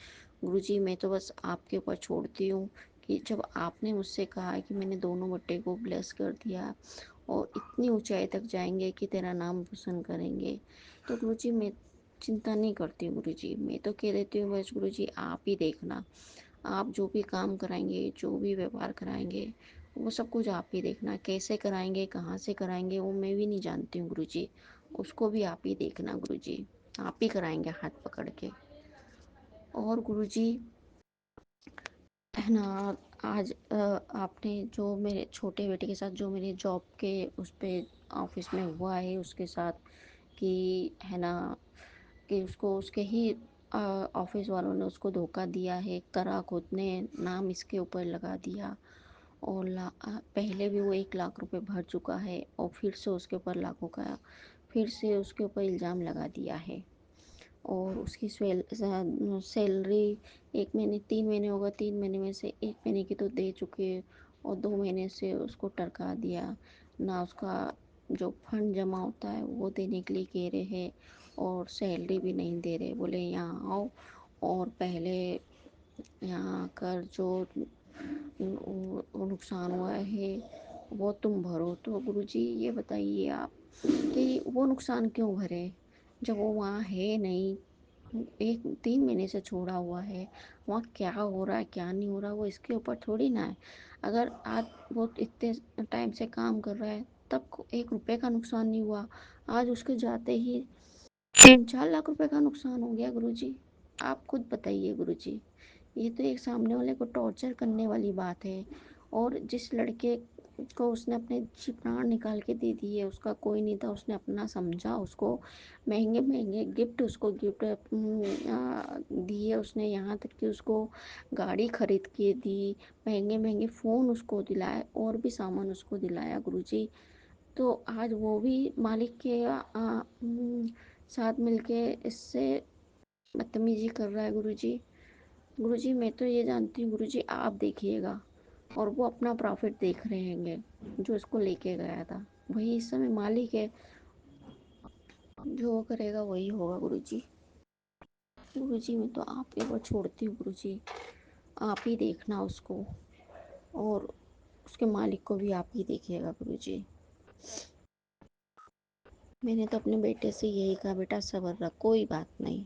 गुरुजी मैं तो बस आपके ऊपर छोड़ती हूँ कि जब आपने मुझसे कहा है कि मैंने दोनों बट्टे को ब्लेस कर दिया और इतनी ऊंचाई तक जाएंगे कि तेरा नाम रोशन करेंगे, तो गुरुजी मैं चिंता नहीं करती हूँ गुरुजी। मैं तो कह देती हूँ बस गुरुजी आप ही देखना, आप जो भी काम कराएंगे जो भी व्यवहार कराएंगे वो सब कुछ आप ही देखना, कैसे कराएंगे कहाँ से कराएंगे वो मैं भी नहीं जानती हूँ गुरुजी, उसको भी आप ही देखना गुरुजी, आप ही कराएंगे हाथ पकड़ के। और गुरुजी है ना, आज आपने जो मेरे छोटे बेटे के साथ जो मेरे जॉब के उस पे ऑफिस में हुआ है उसके साथ, कि है ना, कि उसको उसके ही ऑफिस वालों ने उसको धोखा दिया है, एक तरह खुद ने नाम इसके ऊपर लगा दिया, और पहले भी वो 1 लाख रुपए भर चुका है और फिर से उसके ऊपर लाखों का फिर से उसके ऊपर इल्ज़ाम लगा दिया है। और उसकी सैलरी 1 महीने 3 महीने होगा, 3 महीने में से 1 महीने की तो दे चुके और 2 महीने से उसको टरका दिया ना, उसका जो फंड जमा होता है वो देने के लिए कह रहे हैं और सैलरी भी नहीं दे रहे, बोले यहाँ आओ और पहले यहाँ आकर जो नुकसान हुआ है वो तुम भरो। तो गुरुजी ये बताइए आप कि वो नुकसान क्यों भरे जब वो वहाँ है नहीं, 3 महीने से छोड़ा हुआ है, वहाँ क्या हो रहा है क्या नहीं हो रहा वो इसके ऊपर थोड़ी ना है। अगर आज वो इतने टाइम से काम कर रहा है तब 1 रुपए का नुकसान नहीं हुआ, आज उसके जाते ही 3-4 लाख रुपए का नुकसान हो गया गुरुजी। आप खुद बताइए गुरुजी, ये तो एक सामने वाले को टॉर्चर करने वाली बात है। और जिस लड़के को उसने अपने प्राण निकाल के दे दिए, उसका कोई नहीं था, उसने अपना समझा, उसको महंगे महंगे गिफ्ट उसको गिफ्ट दिए उसने, यहाँ तक कि उसको गाड़ी खरीद के दी, महंगे महंगे फ़ोन उसको दिलाए और भी सामान उसको दिलाया गुरुजी। तो आज वो भी मालिक के साथ मिलके इससे बदतमीजी कर रहा है गुरुजी। गुरुजी मैं तो ये जानती हूँ गुरुजी आप देखिएगा, और वो अपना प्रॉफिट देख रहे हैंगे, जो इसको लेके गया था वही इस समय मालिक है, जो वो करेगा वही होगा गुरुजी। गुरुजी मैं तो आप एक बार छोड़ती हूँ गुरुजी, आप ही देखना उसको और उसके मालिक को भी आप ही देखिएगा गुरुजी। मैंने तो अपने बेटे से यही कहा, बेटा सब्र रख, कोई बात नहीं,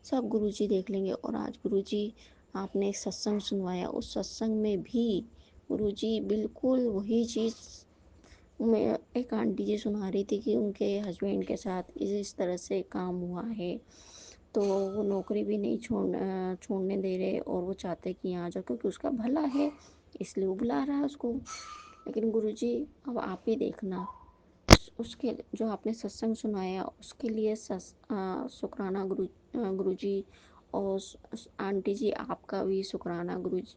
सब गुरुजी देख लेंगे। और आज गुरुजी आपने एक सत्संग सुनवाया, उस सत्संग में भी गुरुजी बिल्कुल वही चीज़ मैं एक आंटी जी सुना रही थी कि उनके हस्बैंड के साथ इस तरह से काम हुआ है, तो वो नौकरी भी नहीं छोड़ने दे रहे और वो चाहते कि यहाँ जाओ क्योंकि उसका भला है, इसलिए वो बुला रहा है उसको। लेकिन गुरुजी अब आप ही देखना, उसके जो आपने सत्संग सुनाया उसके लिए शुक्राना गुरुजी। और आंटी जी आपका भी शुक्राना गुरु जी,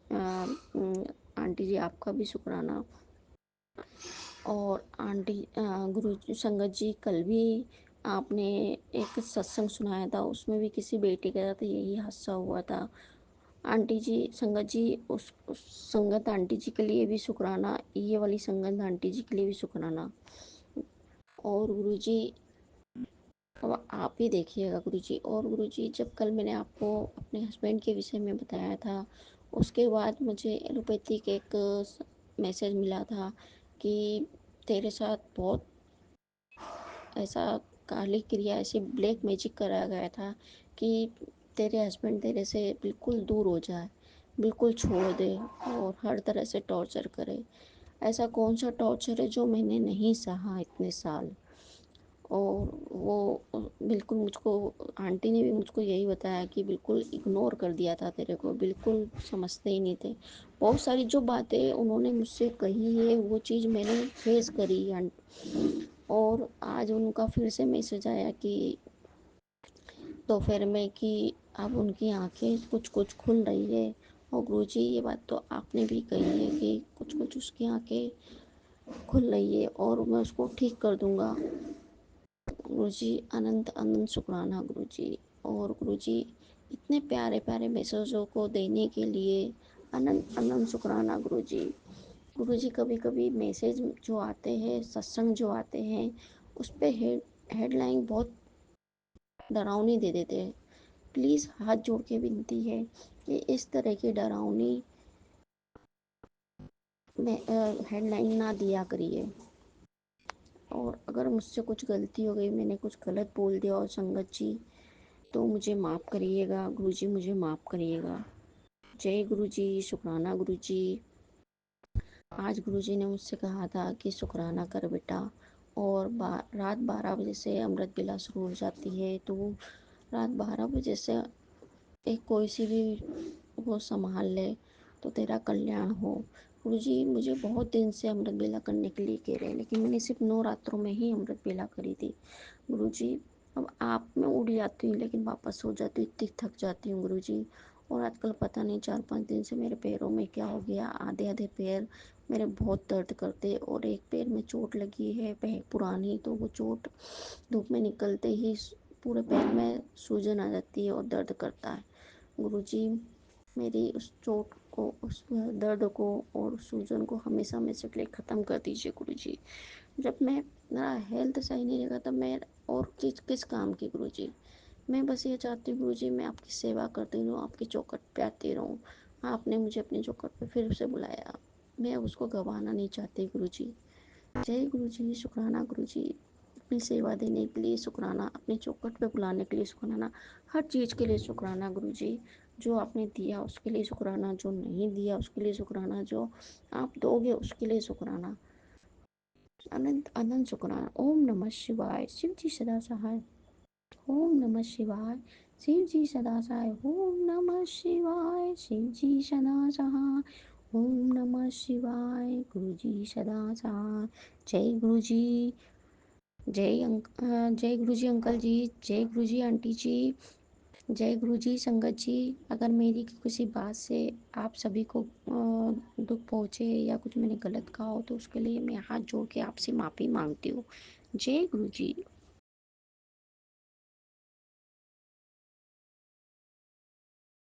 आंटी जी आपका भी शुक्राना। और आंटी गुरु संगत जी, कल भी आपने एक सत्संग सुनाया था, उसमें भी किसी बेटी के साथ यही हादसा हुआ था। आंटी जी संगत जी, उस संगत आंटी जी के लिए भी शुक्राना, ये वाली संगत आंटी जी के लिए भी शुक्राना। और गुरु जी अब आप ही देखिएगा गुरु जी। और गुरु जी, जब कल मैंने आपको अपने हस्बैंड के विषय में बताया था, उसके बाद मुझे एलोपैथिक एक मैसेज मिला था कि तेरे साथ बहुत ऐसा काली क्रिया, ऐसी ब्लैक मैजिक कराया गया था कि तेरे हस्बैंड तेरे से बिल्कुल दूर हो जाए, बिल्कुल छोड़ दे और हर तरह से टॉर्चर करे। ऐसा कौन सा टॉर्चर है जो मैंने नहीं सहा इतने साल। और वो बिल्कुल मुझको, आंटी ने भी मुझको यही बताया कि बिल्कुल इग्नोर कर दिया था तेरे को, बिल्कुल समझते ही नहीं थे। बहुत सारी जो बातें उन्होंने मुझसे कही है वो चीज़ मैंने फेस करी है। और आज उनका फिर से मैसेज आया कि दोपहर में कि अब उनकी आंखें कुछ कुछ खुल रही है। और गुरुजी, ये बात तो आपने भी कही है कि कुछ कुछ उसकी आंखें खुल रही है और मैं उसको ठीक कर दूंगा। गुरुजी अनंत अनंत शुक्राना गुरुजी। और गुरुजी, इतने प्यारे प्यारे मैसेजों को देने के लिए अनंत अनंत शुक्राना गुरुजी। गुरुजी, कभी कभी मैसेज जो आते हैं, सत्संग जो आते हैं, उस पे हेडलाइन बहुत डरावनी दे देते हैं। प्लीज़ हाथ जोड़ के विनती है कि इस तरह की डरावनी हेडलाइन ना दिया करिए। और अगर मुझसे कुछ गलती हो गई, मैंने कुछ गलत बोल दिया और संगत जी, तो मुझे माफ़ करिएगा गुरुजी, मुझे माफ़ करिएगा। जय गुरुजी, शुक्राना गुरुजी। आज गुरुजी ने मुझसे कहा था कि शुक्राना कर बेटा। और रात 12 बजे से अमृत बेला शुरू हो जाती है, तो रात 12 बजे से एक कोई सी भी वो संभाल ले तो तेरा कल्याण हो। गुरुजी, मुझे बहुत दिन से अमृत बेला करने के लिए कह रहे हैं, लेकिन मैंने सिर्फ 9 रात्रों में ही अमृत बेला करी थी। गुरुजी, अब आप मैं उठ जाती हूँ लेकिन वापस सो जाती हूँ, इतनी थक जाती हूँ गुरुजी। और आजकल पता नहीं 4-5 दिन से मेरे पैरों में क्या हो गया, आधे आधे पैर मेरे बहुत दर्द करते। और एक पैर में चोट लगी है पुरानी, तो वो चोट धूप में निकलते ही पूरे पैर में सूजन आ जाती है और दर्द करता है। गुरुजी, मेरी उस चोट को, उस दर्द को और सूजन को हमेशा हमेशा के लिए ख़त्म कर दीजिए गुरुजी। जब मैं, मेरा हेल्थ सही नहीं रहेगा तब मैं और किस काम की गुरुजी। मैं बस ये चाहती हूँ गुरुजी, मैं आपकी सेवा करती रहूँ, आपकी चौखट पे आती रहूँ। आपने मुझे अपनी चौखट पे फिर से बुलाया, मैं उसको गंवाना नहीं चाहती गुरुजी। जय गुरुजी, शुक्राना गुरुजी। अपनी सेवा देने के लिए शुक्राना, अपनी चौखट पे बुलाने के लिए शुक्राना, हर चीज़ के लिए शुक्राना गुरुजी। जो आपने दिया उसके लिए शुक्राना, जो नहीं दिया उसके लिए शुक्राना, जो आप दोगे उसके लिए शुक्राना। अनंत अनंत शुक्राना। ओम नमः शिवाय। शिव जी सदा सहाय। ओम नमः शिवाय। शिव जी सदा सहाय। ओम नमः शिवाय। शिव जी सदा सहाय। ओम नमः शिवाय। गुरु जी सदा सहाय। जय गुरु जी। जय गुरु जी अंकल जी। जय गुरु जी आंटी जी। जय गुरु जी संगत जी। अगर मेरी किसी बात से आप सभी को दुख पहुँचे या कुछ मैंने गलत कहा हो तो उसके लिए मैं हाथ जोड़ के आपसे माफ़ी मांगती हूँ। जय गुरु जी।